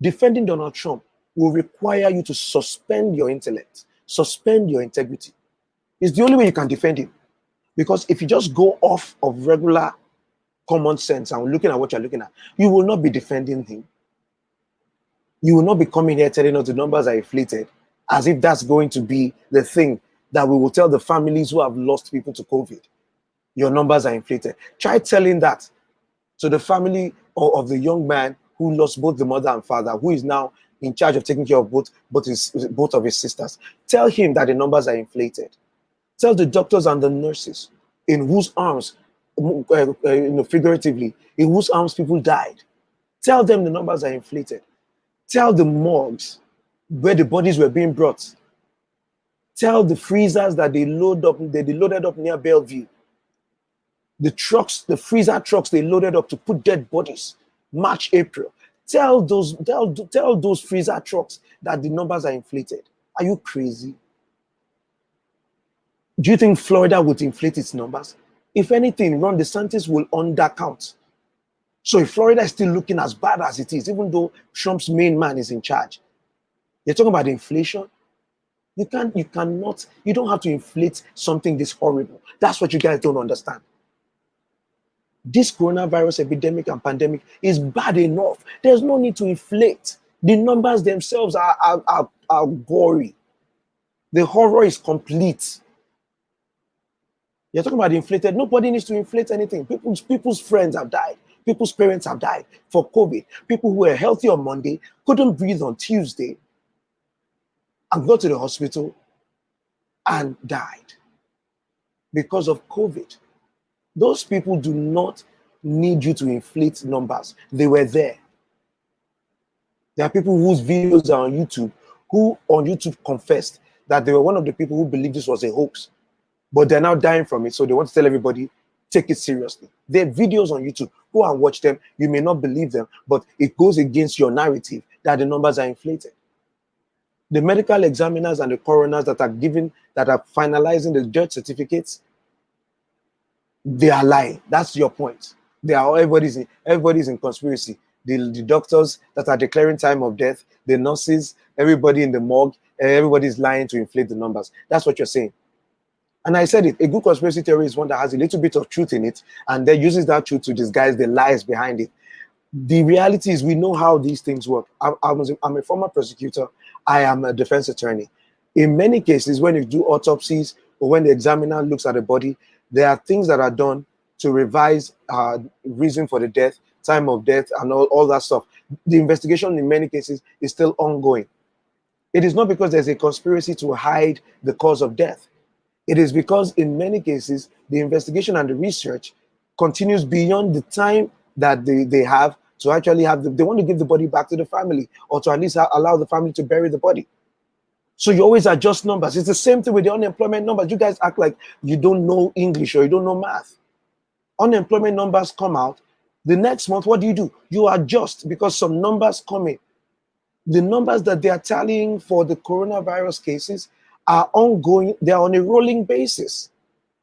defending Donald Trump will require you to suspend your intellect, suspend your integrity. It's the only way you can defend him. Because if you just go off of regular common sense and looking at what you're looking at, you will not be defending him. You will not be coming here telling us the numbers are inflated, as if that's going to be the thing that we will tell the families who have lost people to COVID. Your numbers are inflated. Try telling that to the family of the young man who lost both the mother and father, who is now in charge of taking care of both of his sisters. Tell him that the numbers are inflated. Tell the doctors and the nurses in whose arms, figuratively, in whose arms people died. Tell them the numbers are inflated. Tell the morgues where the bodies were being brought. Tell the freezers that they loaded up near Bellevue. The trucks, the freezer trucks they loaded up to put dead bodies. March, April. Tell those freezer trucks that the numbers are inflated. Are you crazy? Do you think Florida would inflate its numbers? If anything, Ron DeSantis will undercount. So if Florida is still looking as bad as it is, even though Trump's main man is in charge, you're talking about inflation. You don't have to inflate something this horrible. That's what you guys don't understand. This coronavirus epidemic and pandemic is bad enough. There's no need to inflate. The numbers themselves are gory. The horror is complete. You're talking about inflated. Nobody needs to inflate anything. People's friends have died. People's parents have died for COVID. People who were healthy on Monday couldn't breathe on Tuesday and go to the hospital and died because of COVID. Those people do not need you to inflate numbers. They were there. There are people whose videos are on YouTube, who on YouTube confessed that they were one of the people who believed this was a hoax, but they're now dying from it. So they want to tell everybody, take it seriously. There are videos on YouTube. Go and watch them. You may not believe them, but it goes against your narrative that the numbers are inflated. The medical examiners and the coroners that are finalizing the death certificates, they are lying. That's your point. Everybody's in conspiracy. The doctors that are declaring time of death, the nurses, everybody in the morgue, everybody's lying to inflate the numbers. That's what you're saying. And I said it, a good conspiracy theory is one that has a little bit of truth in it and then uses that truth to disguise the lies behind it. The reality is we know how these things work. I'm a former prosecutor. I am a defense attorney. In many cases, when you do autopsies or when the examiner looks at the body, there are things that are done to revise reason for the death, time of death, and all that stuff. The investigation in many cases is still ongoing. It is not because there's a conspiracy to hide the cause of death. It is because in many cases, the investigation and the research continues beyond the time that they have to actually they want to give the body back to the family or to at least allow the family to bury the body. So you always adjust numbers. It's the same thing with the unemployment numbers. You guys act like you don't know English or you don't know math. Unemployment numbers come out. The next month, what do? You adjust because some numbers come in. The numbers that they are tallying for the coronavirus cases are ongoing. They are on a rolling basis.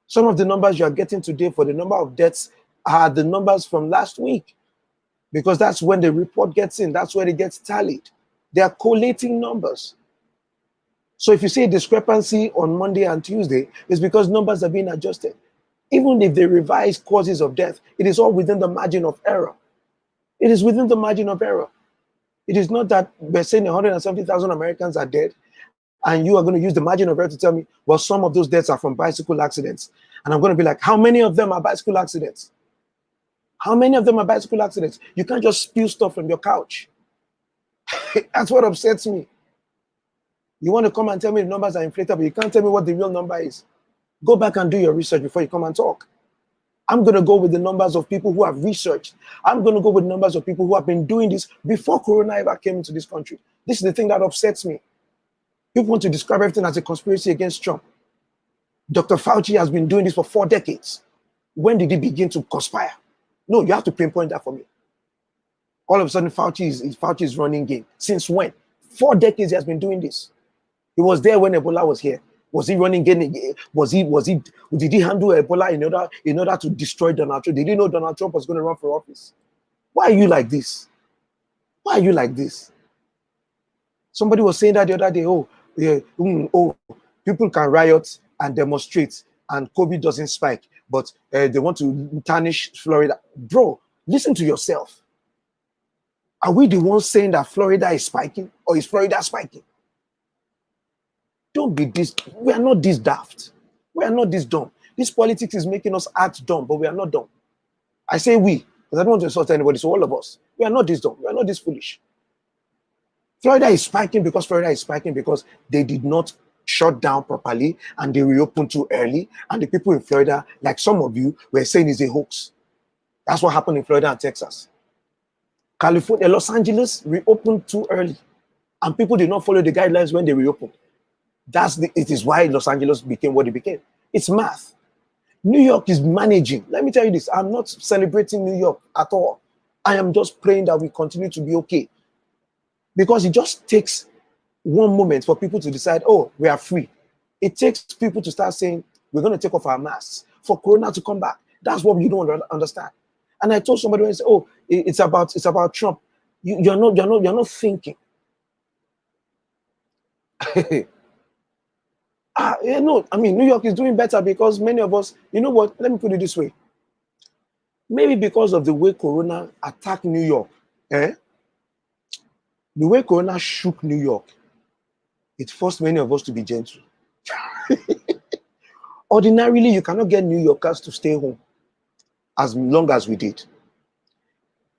Some of the numbers you are getting today for the number of deaths are the numbers from last week because that's when the report gets in. That's where it gets tallied. They are collating numbers. So if you see a discrepancy on Monday and Tuesday, it's because numbers are being adjusted. Even if they revise causes of death, it is all within the margin of error. It is within the margin of error. It is not that we're saying 170,000 Americans are dead, and you are going to use the margin of error to tell me, well, some of those deaths are from bicycle accidents. And I'm going to be like, how many of them are bicycle accidents? How many of them are bicycle accidents? You can't just spew stuff from your couch. That's what upsets me. You want to come and tell me the numbers are inflated, but you can't tell me what the real number is. Go back and do your research before you come and talk. I'm going to go with the numbers of people who have researched. I'm going to go with numbers of people who have been doing this before Corona ever came into this country. This is the thing that upsets me. People want to describe everything as a conspiracy against Trump. Dr. Fauci has been doing this for 4 decades. When did he begin to conspire? No, you have to pinpoint that for me. All of a sudden, Fauci is running game. Since when? 4 decades he has been doing this. He was there when Ebola was here. Was he running game? Did he handle Ebola in order to destroy Donald Trump? Did he know Donald Trump was going to run for office? Why are you like this? Why are you like this? Somebody was saying that the other day, people can riot and demonstrate, and COVID doesn't spike, but they want to tarnish Florida. Bro, listen to yourself. Are we the ones saying that Florida is spiking, or is Florida spiking? Don't be this. We are not this daft. We are not this dumb. This politics is making us act dumb, but we are not dumb. I say we, because I don't want to insult anybody, so all of us. We are not this dumb. We are not this foolish. Florida is spiking because they did not shut down properly and they reopened too early. And the people in Florida, like some of you, were saying is a hoax. That's what happened in Florida and Texas. California, Los Angeles reopened too early. And people did not follow the guidelines when they reopened. It is why Los Angeles became what it became. It's math. New York is managing. Let me tell you this. I'm not celebrating New York at all. I am just praying that we continue to be okay. Because it just takes one moment for people to decide, oh, we are free. It takes people to start saying, we're going to take off our masks for Corona to come back. That's what you don't understand. And I told somebody when they say, oh, it's about Trump. You're not thinking. New York is doing better because many of us, you know what? Let me put it this way. Maybe because of the way Corona attacked New York, the way Corona shook New York, it forced many of us to be gentle. Ordinarily, you cannot get New Yorkers to stay home as long as we did.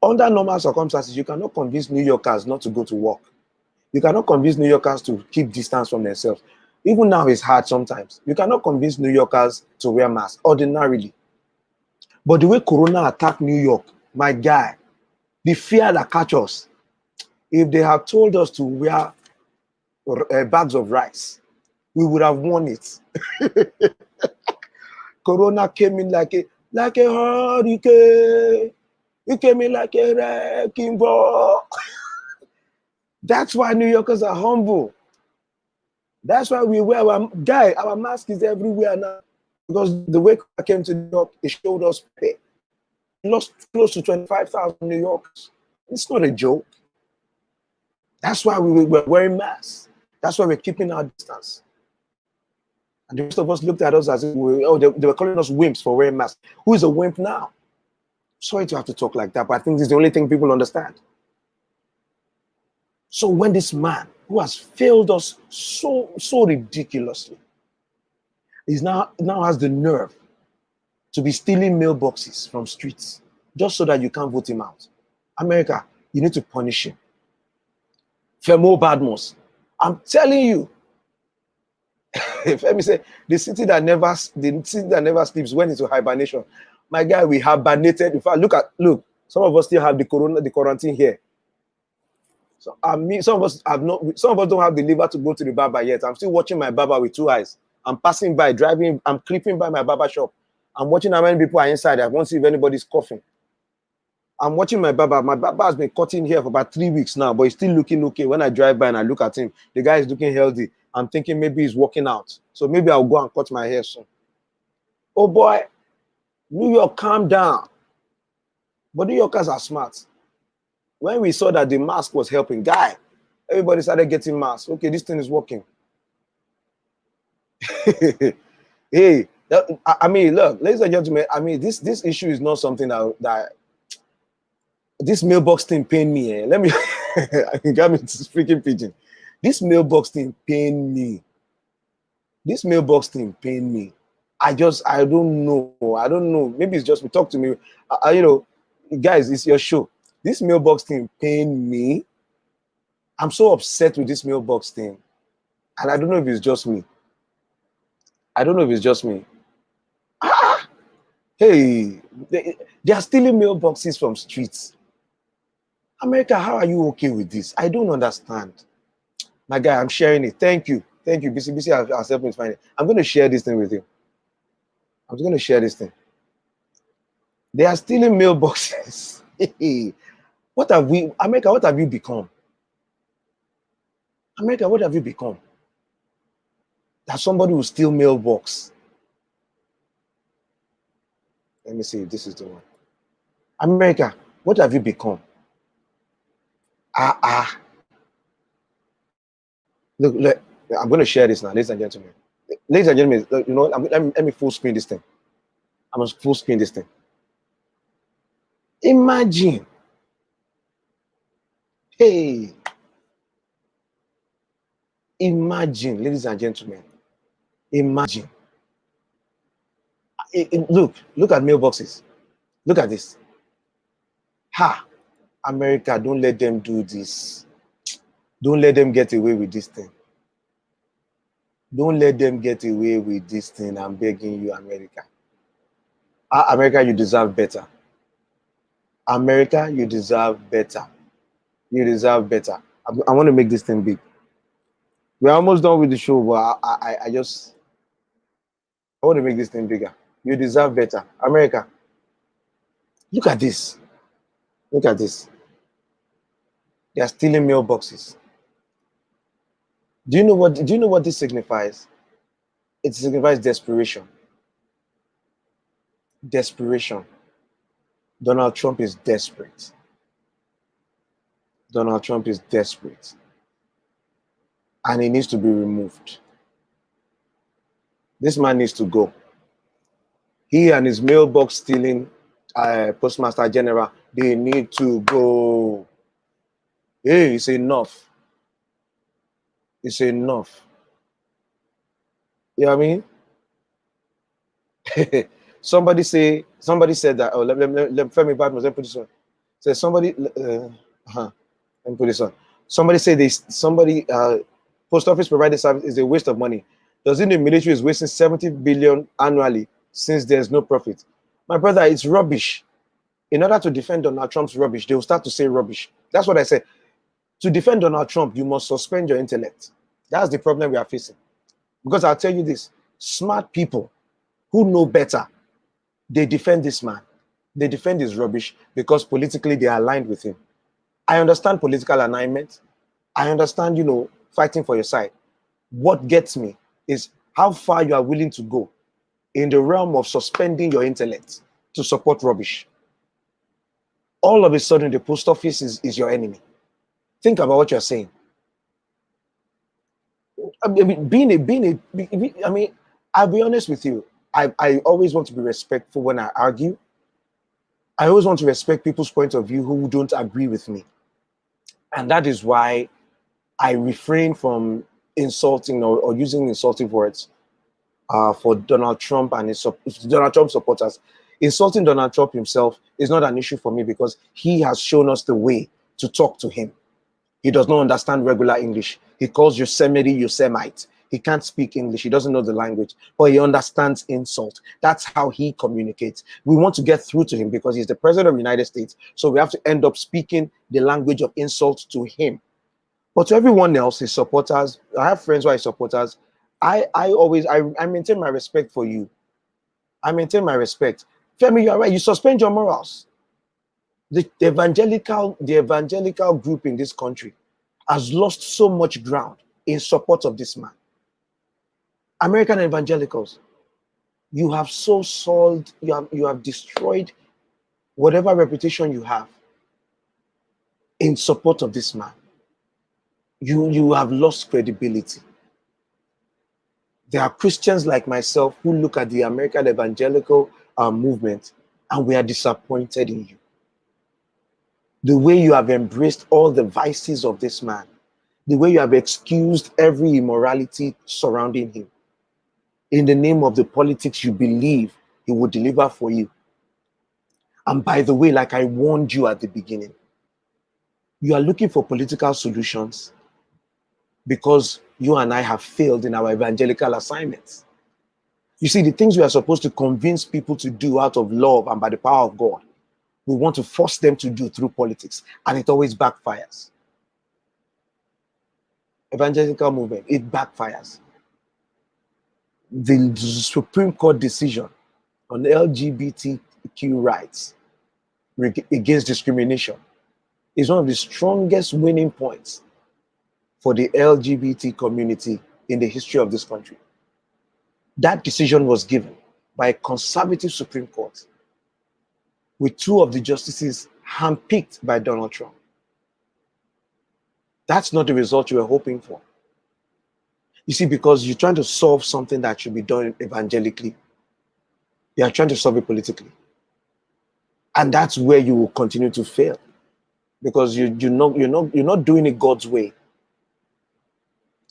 Under normal circumstances, you cannot convince New Yorkers not to go to work. You cannot convince New Yorkers to keep distance from themselves. Even now, it's hard sometimes. You cannot convince New Yorkers to wear masks, ordinarily. But the way Corona attacked New York, my guy, the fear that catch us, if they had told us to wear bags of rice, we would have won it. Corona came in like a hurricane. It came in like a wrecking ball. That's why New Yorkers are humble. That's why we wear our mask is everywhere now. Because the way I came to New York, it showed us pay. We lost close to 25,000 New Yorkers. It's not a joke. That's why we were wearing masks. That's why we're keeping our distance. And the rest of us looked at us as if they were calling us wimps for wearing masks. Who is a wimp now? Sorry to have to talk like that, but I think this is the only thing people understand. So when this man who has failed us so ridiculously is now has the nerve to be stealing mailboxes from streets just so that you can't vote him out. America, you need to punish him. Femo Badmos, I'm telling you, Femi say the city that never sleeps went into hibernation. My guy, we hibernated. In fact, look, some of us still have the quarantine here. So some of us don't have the liver to go to the barber yet. I'm still watching my barber with two eyes. I'm passing by, driving, I'm creeping by my barber shop. I'm watching how many people are inside. I won't see if anybody's coughing. I'm watching my barber. My barber has been cutting here for about 3 weeks now, but he's still looking okay. When I drive by and I look at him, the guy is looking healthy. I'm thinking maybe he's working out. So maybe I'll go and cut my hair soon. Oh boy, New York, calm down. But New Yorkers are smart. When we saw that the mask was helping, guy, everybody started getting masks. Okay, this thing is working. Hey, look, ladies and gentlemen, this issue is not something that this mailbox thing pained me. Let me, you got me to speaking pidgin. This mailbox thing pained me. This mailbox thing pained me. I don't know. Maybe it's just me. Talk to me. Guys, it's your show. This mailbox thing pained me. I'm so upset with this mailbox thing. And I don't know if it's just me. Hey, they are stealing mailboxes from streets. America, how are you okay with this? I don't understand. My guy, I'm sharing it. Thank you. BC has helped me find it. I'm going to share this thing with you. I'm going to share this thing. They are stealing mailboxes. America, what have you become? America, what have you become? That somebody will steal mailbox. Let me see if this is the one. America, what have you become? Look, I'm going to share this now, ladies and gentlemen. Ladies and gentlemen, let me full screen this thing. I must full screen this thing. Imagine, hey, imagine, ladies and gentlemen, imagine. Look at mailboxes. Look at this. Ha, America, don't let them do this. Don't let them get away with this thing. Don't let them get away with this thing. I'm begging you, America. America, you deserve better. America, you deserve better. You deserve better. I want to make this thing big. We're almost done with the show, but I want to make this thing bigger. You deserve better. America, look at this. Look at this. They are stealing mailboxes. Do you know what this signifies? It signifies desperation. Desperation. Donald Trump is desperate. Donald Trump is desperate. And he needs to be removed. This man needs to go. He and his mailbox stealing Postmaster General, they need to go. Hey, it's enough. It's enough. You know what I mean? Somebody said that. Oh, let Femi Badmus, let me put this on. Say somebody, let me put this on. Somebody said post office provided service is a waste of money. Doesn't the military is wasting 70 billion annually since there's no profit? My brother, it's rubbish. In order to defend Donald Trump's rubbish, they will start to say rubbish. That's what I said. To defend Donald Trump, you must suspend your intellect. That's the problem we are facing. Because I'll tell you this, smart people who know better, they defend this man. They defend his rubbish because politically they are aligned with him. I understand political alignment. I understand, fighting for your side. What gets me is how far you are willing to go in the realm of suspending your intellect to support rubbish. All of a sudden, the post office is your enemy. Think about what you're saying. I mean, I'll be honest with you. I always want to be respectful when I argue. I always want to respect people's point of view who don't agree with me. And that is why I refrain from insulting or using insulting words for Donald Trump and Donald Trump supporters. Insulting Donald Trump himself is not an issue for me because he has shown us the way to talk to him. He does not understand regular English. He calls Yosemite Yosemite. He can't speak English. He doesn't know the language, but he understands insult. That's how he communicates. We want to get through to him because he's the president of the United States. So we have to end up speaking the language of insult to him. But to everyone else, his supporters, I have friends who are his supporters. I maintain my respect for you. I maintain my respect. Femi, you're right. You suspend your morals. The evangelical group in this country has lost so much ground in support of this man. American evangelicals, you have so sold, you have destroyed whatever reputation you have in support of this man. You have lost credibility. There are Christians like myself who look at the American evangelical movement and we are disappointed in you. The way you have embraced all the vices of this man, the way you have excused every immorality surrounding him, in the name of the politics you believe he will deliver for you. And by the way, like I warned you at the beginning, you are looking for political solutions because you and I have failed in our evangelical assignments. You see, the things we are supposed to convince people to do out of love and by the power of God, we want to force them to do through politics, and it always backfires. Evangelical movement, it backfires. The Supreme Court decision on LGBTQ rights against discrimination is one of the strongest winning points for the LGBT community in the history of this country. That decision was given by a conservative Supreme Court with two of the justices handpicked by Donald Trump. That's not the result you were hoping for. You see, because you're trying to solve something that should be done evangelically, you are trying to solve it politically. And that's where you will continue to fail because you're not doing it God's way.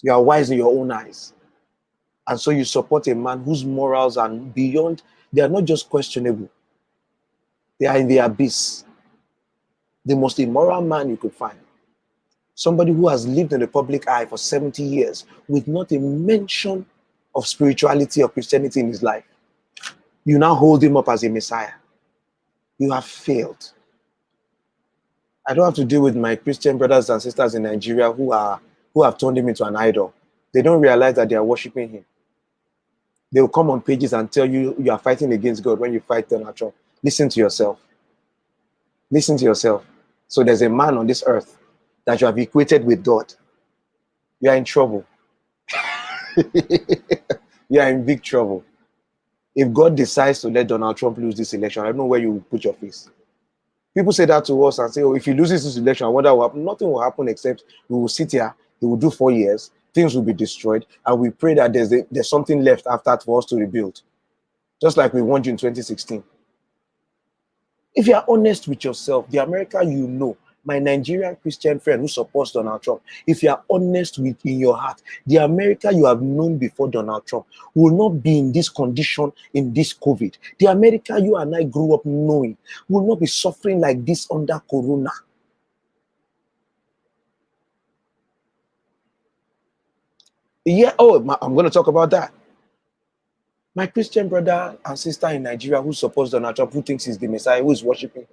You are wise in your own eyes. And so you support a man whose morals are beyond, they are not just questionable, they are in the abyss. The most immoral man you could find. Somebody who has lived in the public eye for 70 years with not a mention of spirituality or Christianity in his life. You now hold him up as a Messiah. You have failed. I don't have to deal with my Christian brothers and sisters in Nigeria who have turned him into an idol. They don't realize that they are worshiping him. They will come on pages and tell you you are fighting against God when you fight Donald Trump. Listen to yourself. Listen to yourself. So there's a man on this earth that you have equated with God. You are in trouble. You are in big trouble. If God decides to let Donald Trump lose this election, I don't know where you will put your face. People say that to us and say, oh, if he loses this election, I wonder what happen. Nothing will happen except we will sit here, he will do 4 years, things will be destroyed, and we pray that there's something left after for us to rebuild. Just like we warned you in 2016. If you are honest with yourself, the America you know, my Nigerian Christian friend who supports Donald Trump, if you are honest in your heart, the America you have known before Donald Trump will not be in this condition in this COVID. The America you and I grew up knowing will not be suffering like this under Corona. Yeah, I'm going to talk about that. My Christian brother and sister in Nigeria who supports Donald Trump, who thinks he's the Messiah, who is worshiping him,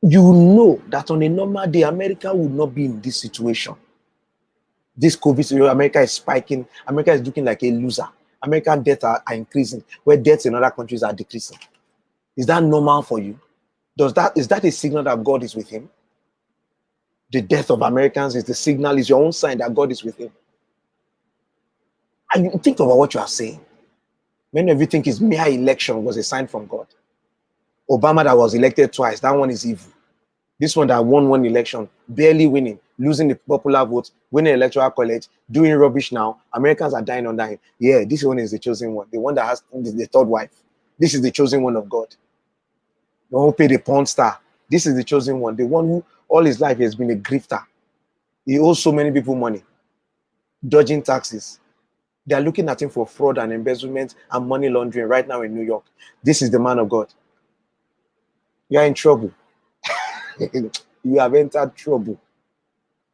you know that on a normal day, America would not be in this situation. This COVID, America is spiking. America is looking like a loser. American deaths are increasing, where deaths in other countries are decreasing. Is that normal for you? Is that a signal that God is with him? The death of Americans is the signal, is your own sign that God is with him. And you think about what you are saying. Many of you think his mere election was a sign from God. Obama that was elected twice, that one is evil. This one that won one election, barely winning, losing the popular vote, winning electoral college, doing rubbish now. Americans are dying under him. Yeah, this one is the chosen one. The one that has the third wife. This is the chosen one of God. The one who paid a porn star. This is the chosen one. The one who all his life has been a grifter. He owes so many people money. Dodging taxes. They are looking at him for fraud and embezzlement and money laundering right now in New York. This is the man of God. You are in trouble. You have entered trouble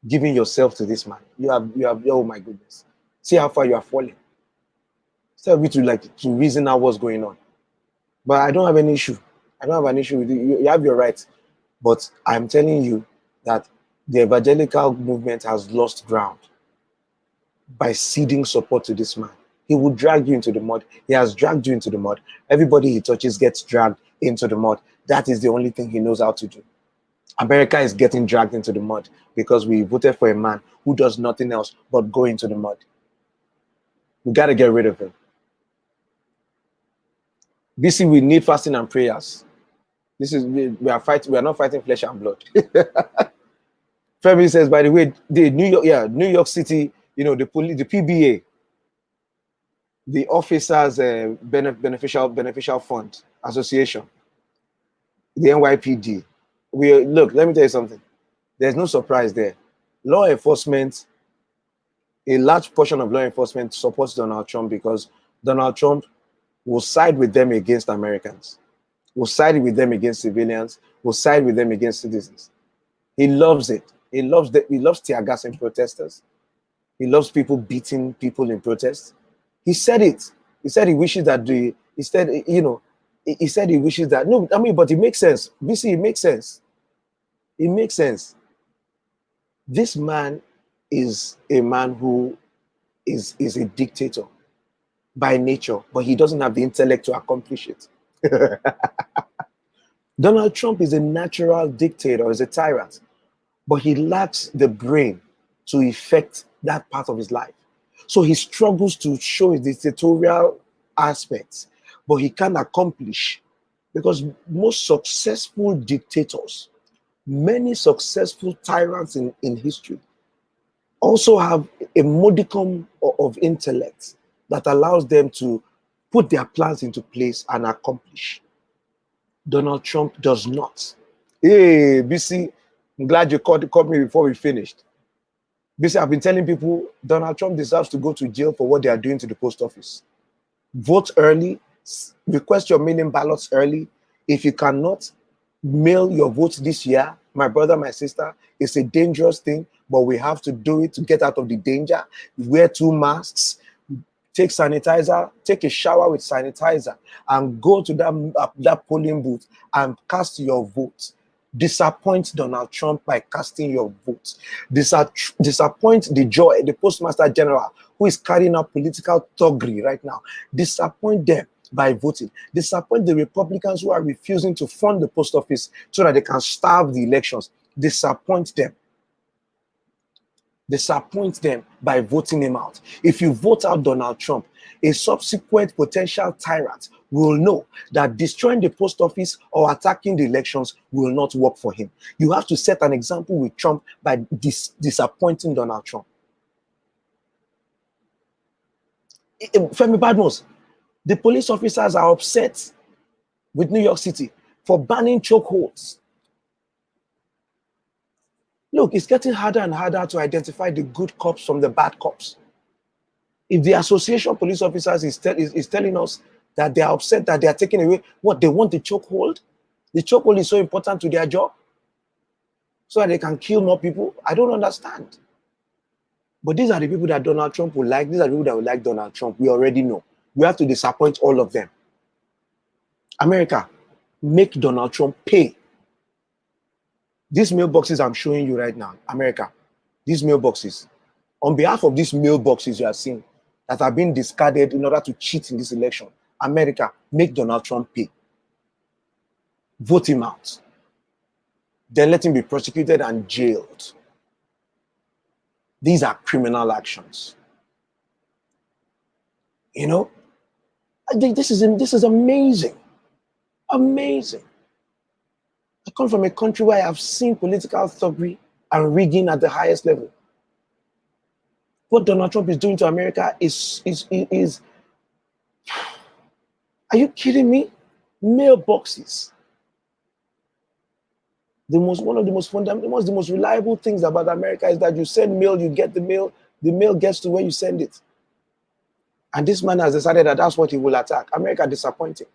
giving yourself to this man. You have, oh my goodness. See how far you are falling. Instead of you to reason out what's going on. But I don't have any issue. I don't have an issue with you. You have your rights. But I'm telling you that the evangelical movement has lost ground by ceding support to this man. He will drag you into the mud. He has dragged you into the mud. Everybody he touches gets dragged into the mud. That is the only thing he knows how to do. America is getting dragged into the mud because we voted for a man who does nothing else but go into the mud. We got to get rid of him. BC, we need fasting and prayers. We are not fighting flesh and blood. Femi says, by the way, the New York City, the PBA, the Officers Beneficial Fund Association, the NYPD. Look, let me tell you something. There's no surprise there. Law enforcement, a large portion of law enforcement supports Donald Trump because Donald Trump will side with them against Americans, will side with them against civilians, will side with them against citizens. He loves it. He loves tear gassing protesters. He loves people beating people in protest. He said it. He said he wishes that he said he wishes that, no, I mean, but it makes sense. BC, it makes sense. It makes sense. This man is a man who is a dictator by nature, but he doesn't have the intellect to accomplish it. Donald Trump is a natural dictator, is a tyrant, but he lacks the brain to effect that part of his life. So he struggles to show his dictatorial aspects, but he can't accomplish, because most successful dictators, many successful tyrants in history also have a modicum of intellect that allows them to put their plans into place and accomplish. Donald Trump does not. Hey, BC, I'm glad you called me before we finished. BC, I've been telling people Donald Trump deserves to go to jail for what they are doing to the post office. Vote early, request your mailing ballots early. If you cannot mail your votes this year, my brother, my sister, it's a dangerous thing, but we have to do it to get out of the danger. Wear 2 masks, take sanitizer, take a shower with sanitizer, and go to that polling booth and cast your vote. Disappoint Donald Trump by casting your vote. Disappoint the Postmaster General, who is carrying out political thuggery right now. Disappoint them by voting. Disappoint the Republicans who are refusing to fund the post office so that they can starve the elections. Disappoint them. Disappoint them by voting him out. If you vote out Donald Trump, a subsequent potential tyrant will know that destroying the post office or attacking the elections will not work for him. You have to set an example with Trump by disappointing Donald Trump. Femi Badmos, the police officers are upset with New York City for banning chokeholds. Look, it's getting harder and harder to identify the good cops from the bad cops. If the Association of Police Officers is telling us that they are upset that they are taking away what they want, the chokehold is so important to their job so that they can kill more people. I don't understand. But these are the people that Donald Trump will like. These are the people that will like Donald Trump. We already know. We have to disappoint all of them. America, make Donald Trump pay. These mailboxes I'm showing you right now, America, these mailboxes, on behalf of these mailboxes you are seeing that have been discarded in order to cheat in this election, America, make Donald Trump pay. Vote him out. Then let him be prosecuted and jailed. These are criminal actions. You know, I think this is amazing. Amazing. I come from a country where I have seen political thuggery and rigging at the highest level. What Donald Trump is doing to America is are you kidding me? Mailboxes. One of the most fundamental, the most reliable things about America is that you send mail, you get the mail gets to where you send it. And this man has decided that that's what he will attack. America disappointing.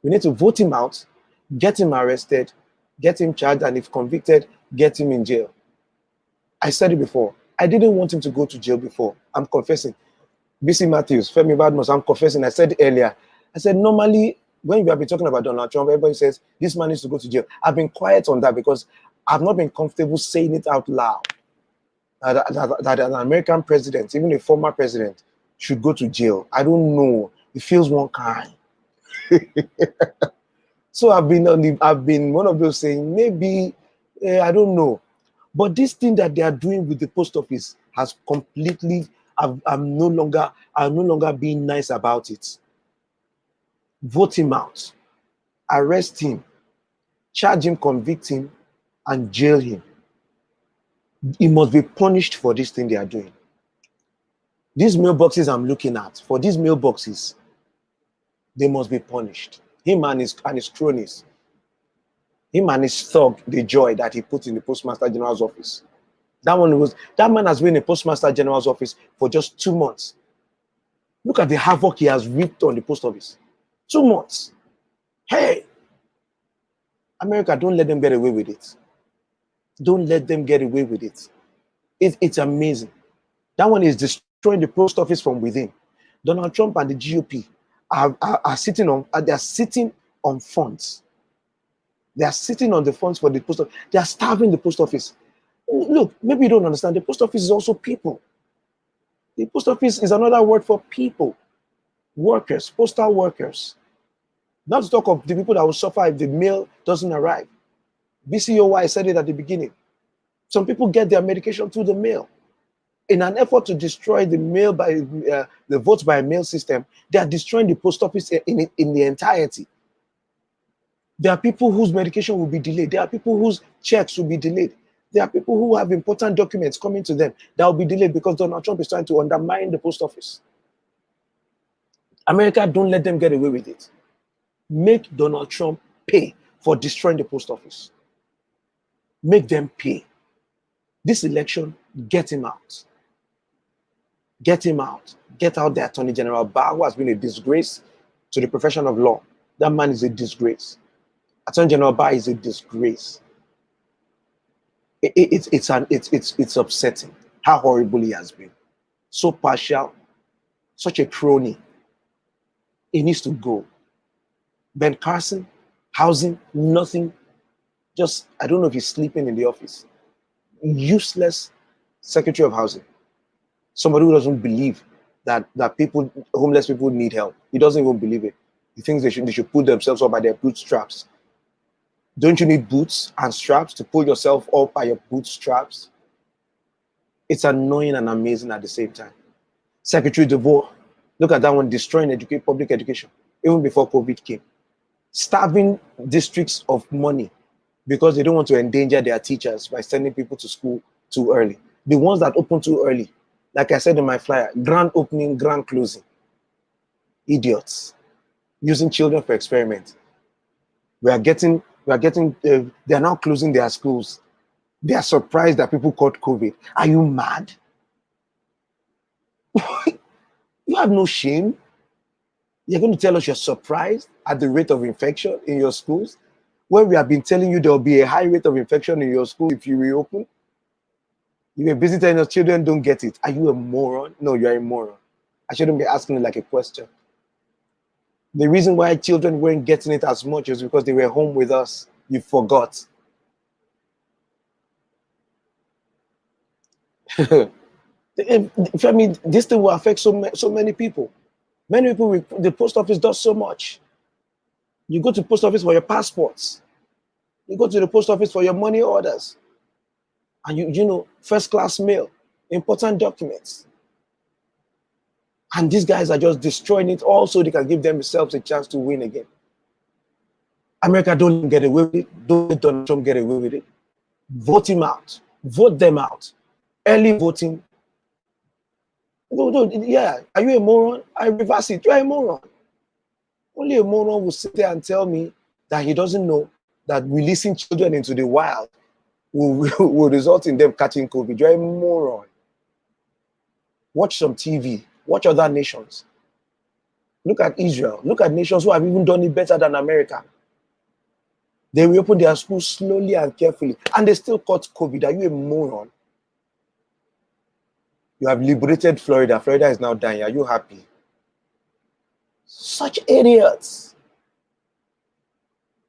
We need to vote him out, get him arrested, get him charged, and if convicted, get him in jail. I said it before. I didn't want him to go to jail before. I'm confessing. BC Matthews, Femi Badmos, I'm confessing. I said earlier, I said normally when we have been talking about Donald Trump, everybody says this man needs to go to jail. I've been quiet on that because I've not been comfortable saying it out loud. That an American president, even a former president, should go to jail. I don't know. It feels one kind. So I've been one of those saying maybe I don't know, but this thing that they are doing with the post office has completely. I'm no longer being nice about it. Vote him out, arrest him, charge him, convict him, and jail him. He must be punished for this thing they are doing. These mailboxes I'm looking at, for these mailboxes, they must be punished. Him and his cronies. Him and his thug, the joy that he put in the Postmaster General's office. That man has been in the Postmaster General's office for just 2 months. Look at the havoc he has wreaked on the post office. 2 months. Hey, America, don't let them get away with it. Don't let them get away with it. It's amazing. That one is destroying the post office from within. Donald Trump and the GOP are sitting on funds. They are sitting on the funds for the post office. They are starving the post office. Look, maybe you don't understand. The post office is also people. The post office is another word for people. Workers, postal workers. Not to talk of the people that will suffer if the mail doesn't arrive. BCOY said it at the beginning. Some people get their medication through the mail. In an effort to destroy the mail by the votes by mail system, they are destroying the post office in the entirety. There are people whose medication will be delayed. There are people whose checks will be delayed. There are people who have important documents coming to them that will be delayed because Donald Trump is trying to undermine the post office. America, don't let them get away with it. Make Donald Trump pay for destroying the post office. Make them pay. This election, get him out. Get him out. Get out the Attorney General Barr, who has been a disgrace to the profession of law. That man is a disgrace. Attorney General Barr is a disgrace. It's upsetting how horrible he has been. So partial, such a crony. He needs to go. Ben Carson, housing, nothing. Just, I don't know if he's sleeping in the office. Useless Secretary of Housing. Somebody who doesn't believe that homeless people need help. He doesn't even believe it. He thinks they should pull themselves up by their bootstraps. Don't you need boots and straps to pull yourself up by your bootstraps? It's annoying and amazing at the same time. Secretary DeVore, look at that one, destroying public education, even before COVID came. Starving districts of money because they don't want to endanger their teachers by sending people to school too early. The ones that open too early, like I said in my flyer, grand opening, grand closing. Idiots. Using children for experiment. They are now closing their schools. They are surprised that people caught COVID. Are you mad? You have no shame. You're going to tell us you're surprised at the rate of infection in your schools when we have been telling you there will be a high rate of infection in your school if you reopen? You're busy telling your children don't get it. Are you a moron? No, you're a moron. I shouldn't be asking it like a question. The reason why children weren't getting it as much is because they were home with us. You forgot. I mean, this thing will affect so many people. Many people, the post office does so much. You go to the post office for your passports. You go to the post office for your money orders. And you know, first class mail, important documents. And these guys are just destroying it all so they can give themselves a chance to win again. America, don't get away with it. Don't let Donald Trump get away with it. Vote him out. Vote them out. Early voting. No, yeah. Are you a moron? I reverse it. You're a moron. Only a moron will sit there and tell me that he doesn't know that releasing children into the wild will result in them catching COVID. You're a moron. Watch some TV. Watch other nations. Look at Israel. Look at nations who have even done it better than America. They reopen their schools slowly and carefully, and they still caught COVID. Are you a moron? You have liberated Florida. Florida is now dying. Are you happy? Such idiots.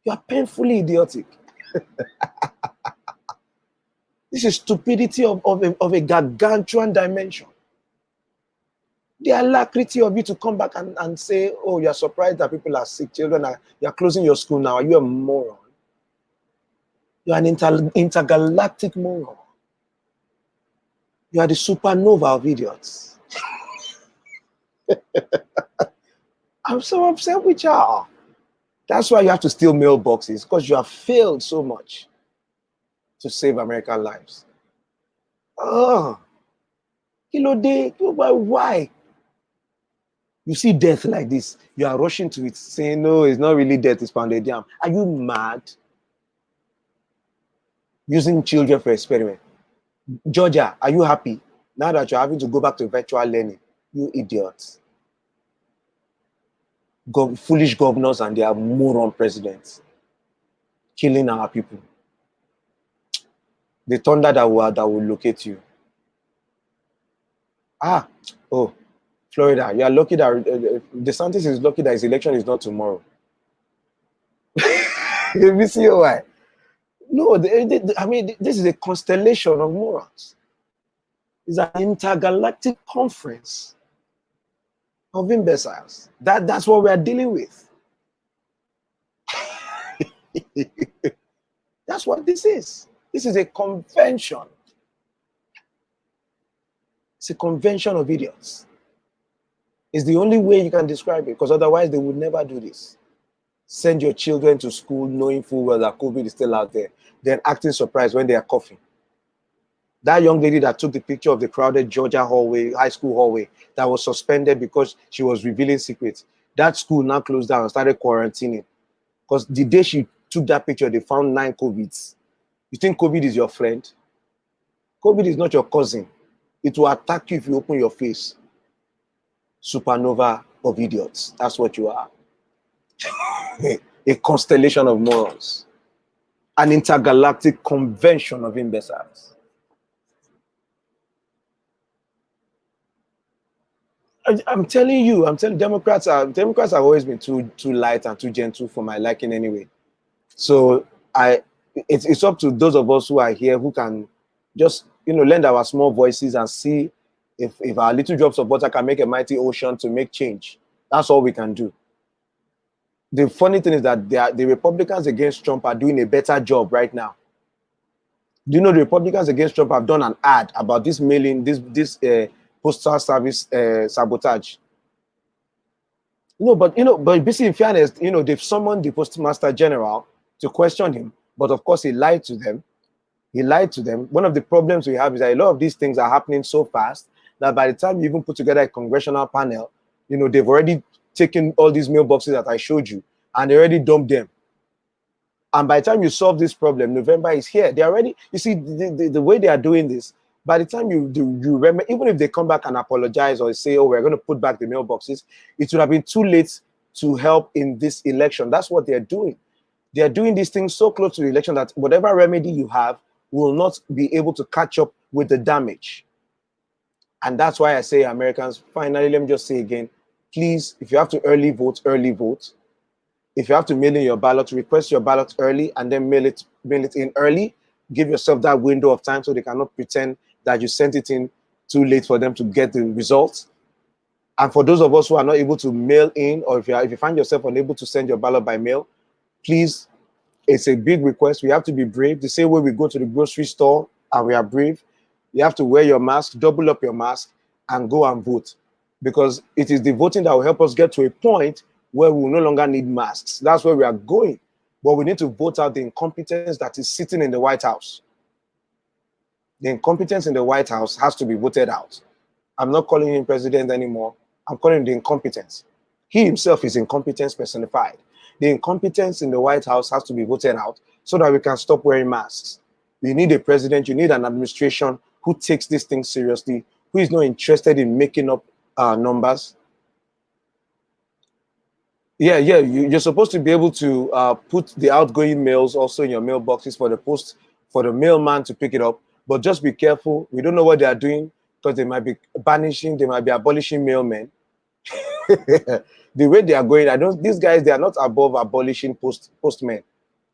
You are painfully idiotic. This is stupidity of a gargantuan dimension. The alacrity of you to come back and say, oh, you're surprised that people are sick, children you're closing your school now. Are you a moron? You're an intergalactic moron. You are the supernova of idiots. I'm so upset with y'all. That's why you have to steal mailboxes, because you have failed so much to save American lives. Oh, why? You see death like this, you are rushing to it, saying, no, it's not really death, it's pounded down. Are you mad? Using children for experiment. Georgia, are you happy now that you're having to go back to virtual learning? You idiots. Foolish governors and their moron presidents killing our people. The thunder that will locate you. Florida, you are lucky that DeSantis is lucky that his election is not tomorrow. You see why? No, I mean, this is a constellation of morons. It's an intergalactic conference of imbeciles. That's what we are dealing with. That's what this is. This is a convention. It's a convention of idiots. It's the only way you can describe it, because otherwise they would never do this. Send your children to school knowing full well that COVID is still out there, then acting surprised when they are coughing. That young lady that took the picture of the crowded Georgia high school hallway, that was suspended because she was revealing secrets. That school now closed down and started quarantining. Because the day she took that picture, they found 9 COVIDs. You think COVID is your friend? COVID is not your cousin. It will attack you if you open your face. Supernova of idiots. That's what you are. A constellation of morons. An intergalactic convention of imbeciles. I'm telling you, Democrats have always been too light and too gentle for my liking anyway. So it's up to those of us who are here who can just lend our small voices and see if our little drops of water can make a mighty ocean to make change. That's all we can do. The funny thing is that the Republicans against Trump are doing a better job right now. Do you know the Republicans against Trump have done an ad about this mailing, this postal service sabotage? No, but basically, in fairness, they've summoned the Postmaster General to question him, but of course he lied to them. One of the problems we have is that a lot of these things are happening so fast that by the time you even put together a congressional panel, they've already taken all these mailboxes that I showed you and they already dumped them. And by the time you solve this problem, November is here. They already, you see, the way they are doing this, by the time you remember, even if they come back and apologize or say, oh, we're going to put back the mailboxes, it would have been too late to help in this election. That's what they're doing. They are doing these things so close to the election that whatever remedy you have will not be able to catch up with the damage. And that's why I say, Americans, finally, let me just say again, please, if you have to early vote, early vote. If you have to mail in your ballot, request your ballot early and then mail it in early. Give yourself that window of time so they cannot pretend that you sent it in too late for them to get the results. And for those of us who are not able to mail in, or if you find yourself unable to send your ballot by mail, please, it's a big request. We have to be brave. The same way we go to the grocery store and we are brave, you have to wear your mask, double up your mask, and go and vote. Because it is the voting that will help us get to a point where we will no longer need masks. That's where we are going. But we need to vote out the incompetence that is sitting in the White House. The incompetence in the White House has to be voted out. I'm not calling him president anymore. I'm calling him the incompetence. He himself is incompetence personified. The incompetence in the White House has to be voted out so that we can stop wearing masks. You need a president, you need an administration who takes this thing seriously, who is not interested in making up numbers. Yeah, you're supposed to be able to put the outgoing mails also in your mailboxes for the mailman to pick it up. But just be careful. We don't know what they are doing because they might be abolishing mailmen. The way they are going, these guys, they are not above abolishing postmen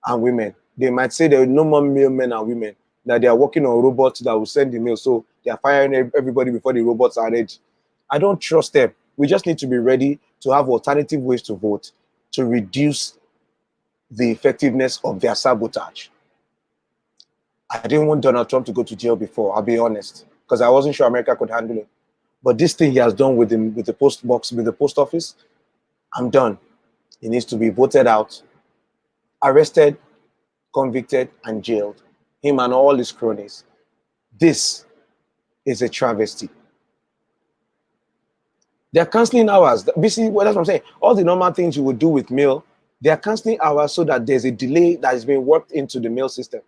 and women. They might say there are no more mailmen and women, that they are working on robots that will send the mail. So they are firing everybody before the robots are ready. I don't trust them. We just need to be ready to have alternative ways to vote to reduce the effectiveness of their sabotage. I didn't want Donald Trump to go to jail before, I'll be honest, because I wasn't sure America could handle it. But this thing he has done with the post box, with the post office, I'm done. He needs to be voted out, arrested, convicted, and jailed. Him and all his cronies. This is a travesty. They're canceling hours. Basically, well, that's what I'm saying. All the normal things you would do with mail, they are canceling hours so that there's a delay that is being worked into the mail system.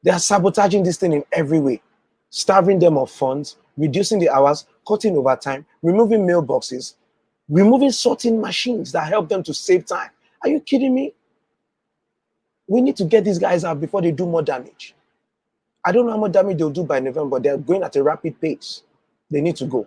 They are sabotaging this thing in every way, starving them of funds, reducing the hours, cutting overtime, removing mailboxes, removing sorting machines that help them to save time. Are you kidding me? We need to get these guys out before they do more damage. I don't know how much damage they'll do by November, but they're going at a rapid pace. They need to go.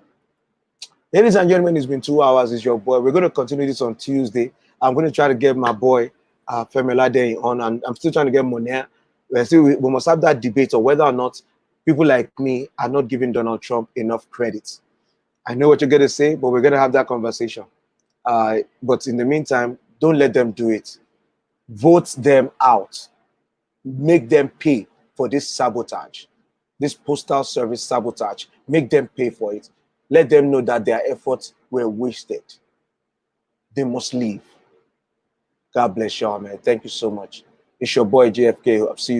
Ladies and gentlemen, it's been 2 hours. It's your boy. We're going to continue this on Tuesday. I'm going to try to get my boy Femela Day on, and I'm still trying to get Monia. We must have that debate on whether or not people like me are not giving Donald Trump enough credit. I know what you're going to say, but we're going to have that conversation. But in the meantime, don't let them do it. Vote them out. Make them pay for this sabotage, this postal service sabotage. Make them pay for it. Let them know that their efforts were wasted. They must leave. God bless y'all, man. Thank you so much. It's your boy JFK. I'll see you.